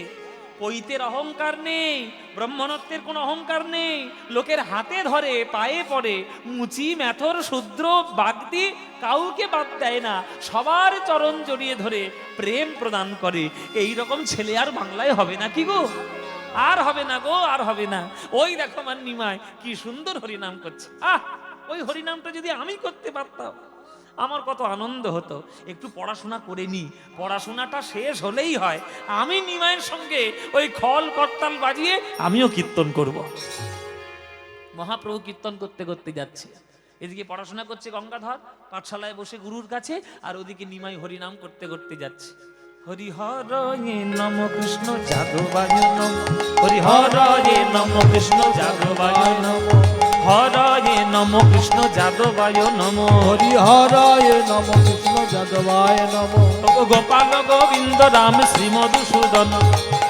পৈতের অহংকার নেই, ব্রহ্মণত্বের কোনো অহংকার নেই। লোকের হাতে ধরে, পায়ে পড়ে, মুচি মেথর শূদ্র বাগদি কাউকে বাদ দেয় না, সবার চরণ জড়িয়ে ধরে প্রেম প্রদান করে। এই রকম ছেলে আর বাংলায় হবে না কি গো? আর হবে না গো, আর হবে না। ওই দেখো আমার নিমাই কি সুন্দর হরিনাম করছে। ওই হরিনামটা যদি আমি করতে পারতাম আমার কত আনন্দ হতো। একটু পড়াশোনা করে নি, পড়াশোনাটা শেষ হলেই হয় আমি নিমাইয়ের সঙ্গে ওই খল করতাল বাজিয়ে আমিও কীর্তন করব। মহাপ্রভু কীর্তন করতে করতে যাচ্ছে, এদিকে পড়াশোনা করছে গঙ্গাধর পাঠশালায় বসে গুরুর কাছে, আর ওদিকে নিমাই হরিনাম করতে করতে যাচ্ছে। হরিহরে নম কৃষ্ণ যাদবায় নম, হরিহরে নম কৃষ্ণ যাদবায় নম, হরে নম কৃষ্ণ যাদবায় নম, হরিহরায় নম কৃষ্ণ যাদবায় নম। গোপাল গোবিন্দ রাম শ্রী মধুসূদন,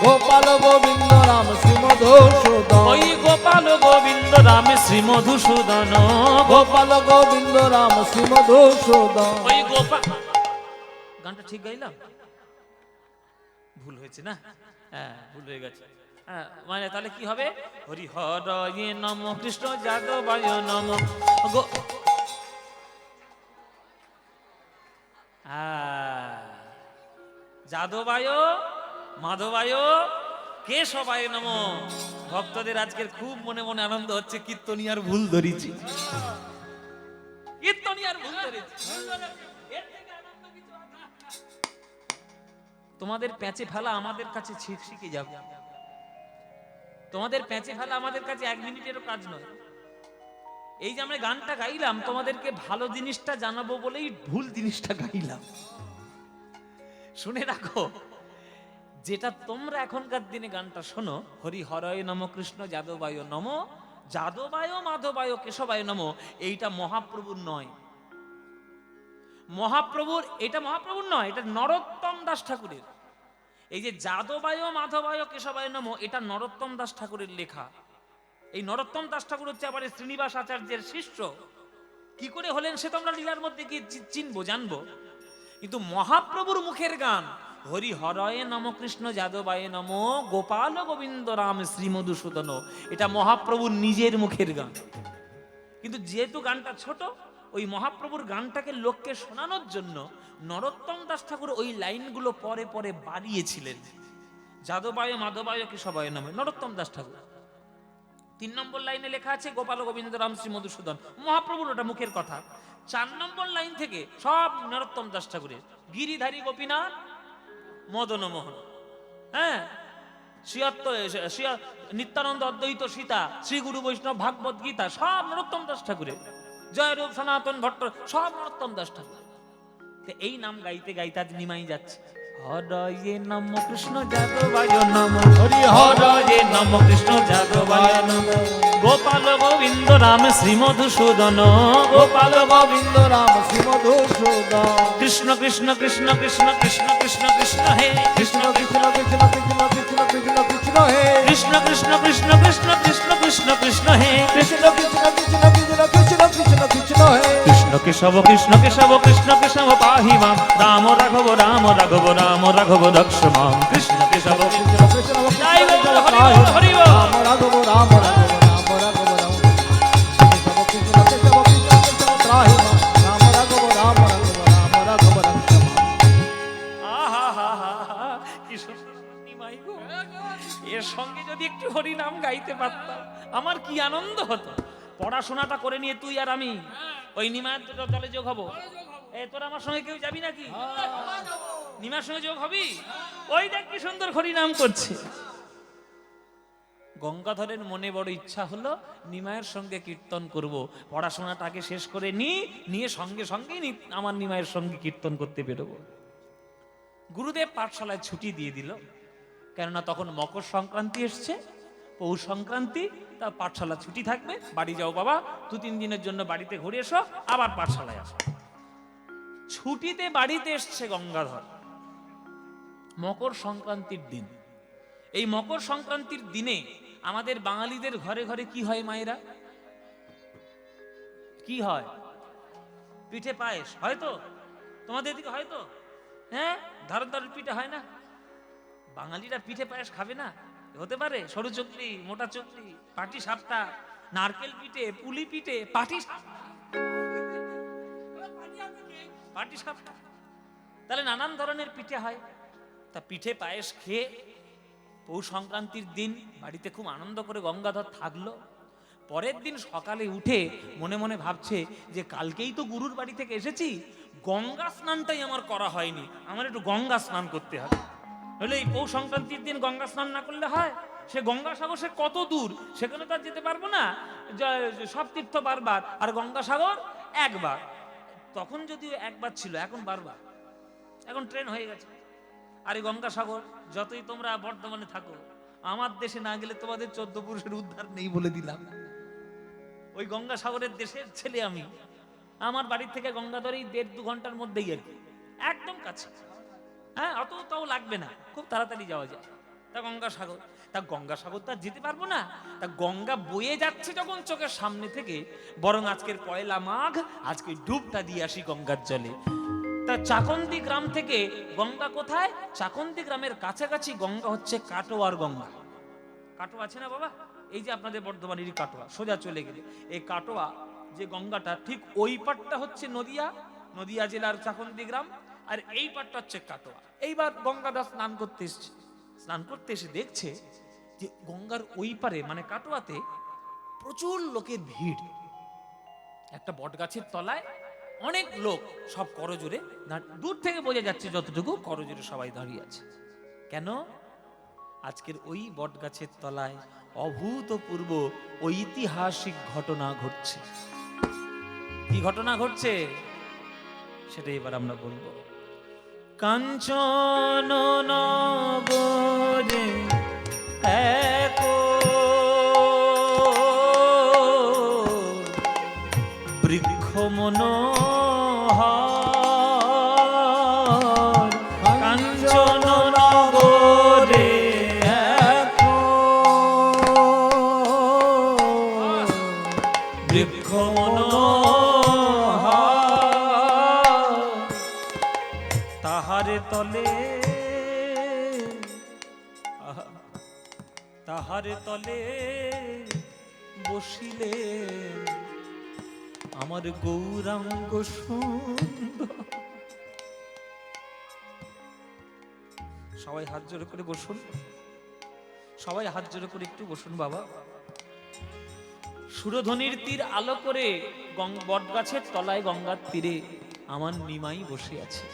গোপাল গোবিন্দ রাম শ্রী মধুসূদন, ওই গোপাল গোবিন্দ রাম শ্রী মধুসূদন, গোপাল গোবিন্দ রাম শ্রী মধুসূদন। ওই গোপাল। গানটা ঠিক গাইলাম? ভুল হয়েছে না? হ্যাঁ, ভুল হয়ে গেছে। মানে তাহলে কি হবে? হরিহরে নম কৃষ্ণ যাদবায় নম। যাদবায় মাধবায় কেশবায় নম। ভক্তদের আজকের খুব মনে মনে আনন্দ হচ্ছে, কীর্তনিয়ার ভুল ধরেছি, কীর্তনিয়ার ভুল ধরেছি। তোমাদের প্যাঁচে ফেলা আমাদের কাছে শিখে যাবে, তোমাদের প্যাঁচে ফেলা আমাদের কাছে 1 মিনিটেরও কাজ নয়। এই যে আমরা গানটা গাইলাম তোমাদেরকে ভালো জিনিসটা জানাবো বলেই ভুল জিনিসটা গাইলাম। শুনে রাখো, যেটা তোমরা এখনকার দিনে গানটা শোনো, হরি হরয় নম কৃষ্ণ যাদবায় নম, যাদবায় মাধবায় কেশবায় নম, এইটা মহাপ্রভুর নয়। মহাপ্রভুর এটা মহাপ্রভুর নয়, এটা নরোত্তম দাস ঠাকুরের। এই যে যাদবায় মাধবায় কেশবায় নম, এটা নরোত্তম দাস ঠাকুরের লেখা। এই নরোত্তম দাস ঠাকুর হচ্ছে আবার শ্রীনিবাস আচার্যের শিষ্য। কি করে হলেন সে তোমরা লীলার মধ্যে গিয়ে চিনবো, জানবো। কিন্তু মহাপ্রভুর মুখের গান হরি হরয়ে নম কৃষ্ণ যাদবায় নম, গোপাল গোবিন্দ রাম শ্রী মধুসূদন, এটা মহাপ্রভুর নিজের মুখের গান। কিন্তু যেহেতু গানটা ছোট, ওই মহাপ্রভুর গানটাকে লোককে শোনানোর জন্য নরোত্তম দাস ঠাকুর ওই লাইনগুলো পরে পরে বাড়িয়েছিলেন। যাদবায় মাধবায় কেশবায় নামে নরোত্তম দাস ঠাকুর। 3 নম্বর লাইনে লেখা আছে গোপাল গোবিন্দ রাম শ্রী মধুসূদন, মহাপ্রভুর ওটা মুখের কথা। 4 নম্বর লাইন থেকে সব নরোত্তম দাস ঠাকুরের। গিরিধারী গোপীনাথ মদন মোহন, হ্যাঁ, নিত্যানন্দ অদ্বৈত সীতা, শ্রী গুরু বৈষ্ণব ভাগবত গীতা, সব নরোত্তম দাস ঠাকুরের। জয়রূপ সনাতন ভট্ট, সব নরোত্তম দাস ঠাকুর। এই নাম গাইতে গাইতে আজ নিমাই যাচ্ছে। হরয়ে নম কৃষ্ণ যাদবায় নম, হরি হরয়ে নম কৃষ্ণ যাদবায় নম, গোপাল গোবিন্দ রাম শ্রী মধুসূদন, গোপাল গোবিন্দ রাম শ্রী মধুসূদন। কৃষ্ণ কৃষ্ণ কৃষ্ণ কৃষ্ণ কৃষ্ণ কৃষ্ণ কৃষ্ণ হে কৃষ্ণ কৃষ্ণ কৃষ্ণ কৃষ্ণ কৃষ্ণ কৃষ্ণ কৃষ্ণ হে কৃষ্ণ কৃষ্ণ কৃষ্ণ কৃষ্ণ কৃষ্ণ কৃষ্ণ কৃষ্ণ হে কৃষ্ণ কৃষ্ণ কৃষ্ণ কৃষ্ণ কৃষ্ণ কৃষ্ণ কৃষ্ণ হে কৃষ্ণ কেশব কৃষ্ণ কেশব কৃষ্ণ কেশব পাহি মাম, রাম রাঘব রাম রাঘব রাম রাঘব দক্ষ মাম, কৃষ্ণ কেশব কৃষ্ণ কৃষ্ণ জয় গৌর হরি বল হরি বল। রাম রাঘব রাম রাঘব রাম রাঘব রাম কৃষ্ণ কৃষ্ণ কৃষ্ণ কৃষ্ণ কৃষ্ণ ত্রাহি মা, রাম রাঘব রাম রাঘব রাম রাঘব রক্ষ মা। আহা হা হা হা, কি সুন্দর নিমাই গো। এর সঙ্গে যদি একটু হরি নাম গাইতে পারতাম আমার কি আনন্দ হতো। পড়াশোনাটা করে নিয়ে তুই আর আমি ওই নিমায়ের দলে যোগ হবো। এ তোরা আমার সঙ্গে কেউ যাবি নাকি? নিমার সঙ্গে যোগ হবি? ওই দেখ কি সুন্দর হরি নাম করছে। গঙ্গাধরের মনে বড় ইচ্ছা হলো নিমায়ের সঙ্গে কীর্তন করব। পড়াশোনাটাকে শেষ করে নিয়ে সঙ্গে সঙ্গেই আমার নিমায়ের সঙ্গে কীর্তন করতে বেরোবো। গুরুদেব পাঠশালায় ছুটি দিয়ে দিল, কেননা তখন মকর সংক্রান্তি এসছে, পৌষ সংক্রান্তি, তা পাঠশালা ছুটি থাকবে। বাড়ি যাও বাবা, 2-3 দিনের জন্য বাড়িতে ঘুরে এসো, আবার পাঠশালায় আসো। ছুটিতে বাড়িতে এসছে গঙ্গাধর মকর সংক্রান্তির দিন। এই মকর সংক্রান্তির দিনে আমাদের বাঙালিদের ঘরে ঘরে কি হয় মায়েরা? কি হয়? পিঠে পায়েস হয়তো তোমাদের দিকে হয়তো, হ্যাঁ, ধারদার পিঠে হয় না? বাঙালিরা পিঠে পায়েস খাবে না? হতে পারে? সরু চকলি, মোটা চকলি, পাটি সাপটা, নারকেল পিঠে, পুলি পিঠে, পাটি সাপটা, তাহলে নানান ধরনের পিঠে হয়। তা পিঠে পায়েস খেয়ে পৌষ সংক্রান্তির দিন বাড়িতে খুব আনন্দ করে গঙ্গাধর থাকলো। পরের দিন সকালে উঠে মনে মনে ভাবছে যে কালকেই তো গুরুর বাড়ি থেকে এসেছি, গঙ্গা স্নানটাই আমার করা হয়নি, আমার একটু গঙ্গা স্নান করতে হবে। হলে এই পৌষ সংক্রান্তির দিন গঙ্গা স্নান না করলে হয়? সে গঙ্গাসাগর সে কত দূর, সেখানে তো আর যেতে পারবো না। সব তীর্থ বারবার, আর গঙ্গাসাগর একবার। তখন যদিও একবার ছিল, এখন বারবার, এখন ট্রেন হয়ে গেছে। আর এই গঙ্গাসাগর যতই তোমরা বর্ধমানে থাকো, আমার দেশে না গেলে তোমাদের 14 পুরুষের উদ্ধার নেই বলে দিলাম। ওই গঙ্গাসাগরের দেশের ছেলে আমি। আমার বাড়ির থেকে গঙ্গাধর এই 1.5-2 ঘন্টার মধ্যেই আর কি, একদম কাছে। হ্যাঁ, অতটাও লাগবে না, খুব তাড়াতাড়ি যাওয়া যায়। তা গঙ্গাসাগর তো আর যেতে পারবো না। তা গঙ্গা বয়ে যাচ্ছে যখন চোখের সামনে থেকে, বরং আজকের পয়লা মাঘ, আজকে ডুবটা দিয়ে আসি গঙ্গার জলে। তা চাকন্দি গ্রাম থেকে গঙ্গা কোথায়? চাকন্দি গ্রামের কাছাকাছি গঙ্গা হচ্ছে কাটোয়ার গঙ্গা। কাটোয়া আছে না বাবা? এই যে আপনাদের বর্ধমানেরই কাটোয়া, সোজা চলে গেলে এই কাটোয়া যে গঙ্গাটা, ঠিক ওই পাটটা হচ্ছে নদিয়া জেলার চাকন্দি গ্রাম, আর এই পাটটা হচ্ছে কাটোয়া। এইবার গঙ্গাদাস স্নান করতে এসে দেখছে যে গঙ্গার ওই পারে মানে কাটোয়াতে প্রচুর লোকের ভিড়। একটা বট গাছের তলায় অনেক লোক, সব করজোরে, দূর থেকে বোঝা যাচ্ছে যতটুকু, করজোরে সবাই দাঁড়িয়ে আছে। কেন? আজকের ওই বট গাছের তলায় অভূতপূর্ব ঐতিহাসিক ঘটনা ঘটছে। কি ঘটনা ঘটছে সেটা এবার আমরা বলবো। কাঞ্চন নগরে এক বৃক্ষ মনোহর, কাঞ্চন নগরে এক বৃক্ষ মনোহর, তাহারে তলে বসিলে আমার গৌরাঙ্গ সুন্দর। সবাই হাত জোড়ে করে বসুন, সবাই হাত জোড়ে করে একটু বসুন বাবা। সুরধ্বনির তীর আলো করে বটগাছের তলায় গঙ্গার তীরে আমার নিমাই বসে আছে।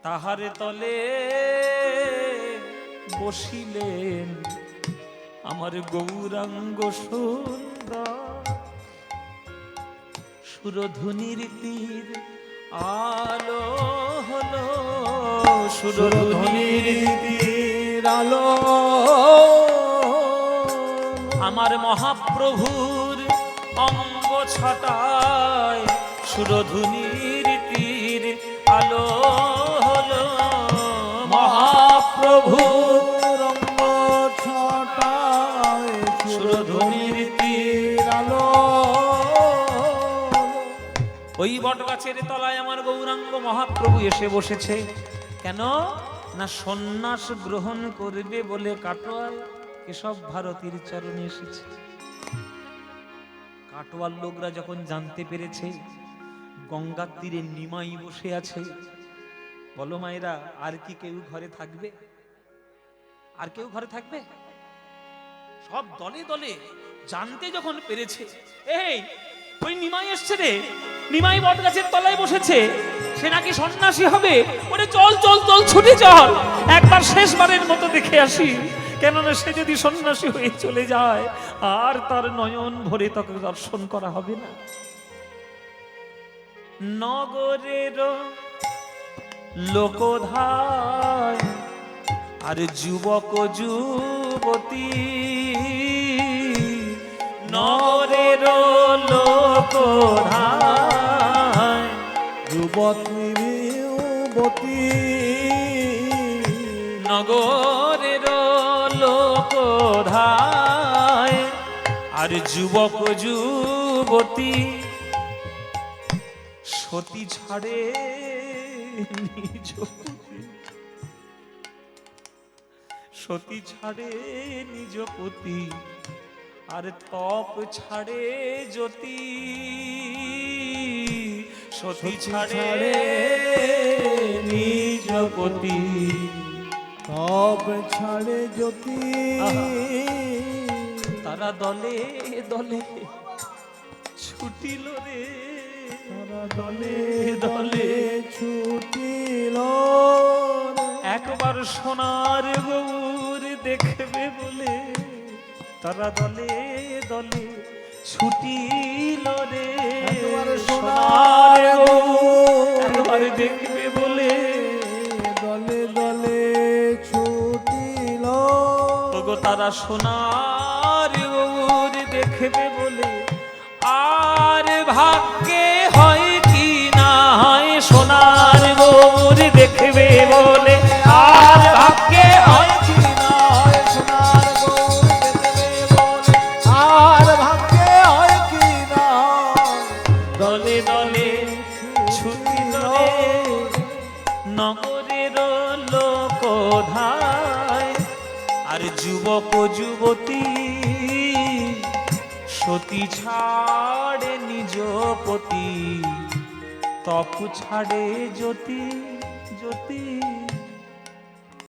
তাহারে তলে বসিলেন আমার গৌরাঙ্গ সুন্দর। সুরধ্বনির তীর আলো হলো, সুরধ্বনির তীর আলো আমার মহাপ্রভুর অঙ্গ ছটায়। সুরধ্বনির তীর আলো হলো মহাপ্রভুর অঙ্গ ছটায়। সুরধ্বনির তীর আলো। ওই বট গাছের তলায় আমার গৌরাঙ্গ মহাপ্রভু এসে বসেছে। কেন না সন্ন্যাস গ্রহণ করবে বলে কাটোয়ায় কেশব ভারতীর চরণে এসেছে। কাটোয়ার লোকরা যখন জানতে পেরেছে গঙ্গার তীরে নিমাই বসে আছে, বলো মায়েরা, আর কি কেউ ঘরে থাকবে? আর কেউ ঘরে থাকবে? সব দলে দলে জানতে যখন পেরেছে, এই ওই নিমাই এসছে রে, নিমাই বট গাছের তলায় বসেছে, সে নাকি সন্ন্যাসী হবে, ওরে চল চল চল ছুটে চল, একবার শেষবারের মতো দেখে আসি, কেননা সে যদি সন্ন্যাসী হয়ে চলে যায় আর তার নয়ন ভরে তাকে দর্শন করা হবে না। নগরের লোকধায় আর যুবক যুবতী, নগরের লোকধায় যুবতী যুবতী, নগরের লোকধায় আর যুবক যুবতী, সতী ছাড়ে নিজ পতি, সতী ছাড়ে নিজ পতি, আর তপ ছাড়ে জ্যোতি, সতী ছাড়ে নিজ পতি, সব ছাড়ে জ্যোতি। তারা দলে দলে ছুটিল রে, তারা দলে দলে ছুটিল, একবার সোনার গৌর দেখবে বলে, তারা দলে দলে ছুটিল রে, একবার সোনার গৌর একবার দেখবে বলে, দলে দলে ছুটিল। ওগো তারা সোনার গৌর দেখবে বলে, আর ভাগ্যে হয় কি না হয় সোনার গৌর দেখবে বলে, আর ভাগ্যে হয় কি না হয় সোনার গৌর দেখবে বলে, আর ভাগ্যে হয় কি না দলে দলে ছুটিল রে, নগরের লোকধায় আর যুবক যুবতী, সতী ছাড়ে নিজ পতি, তপ ছাড়ে জ্যোতি জ্যোতি।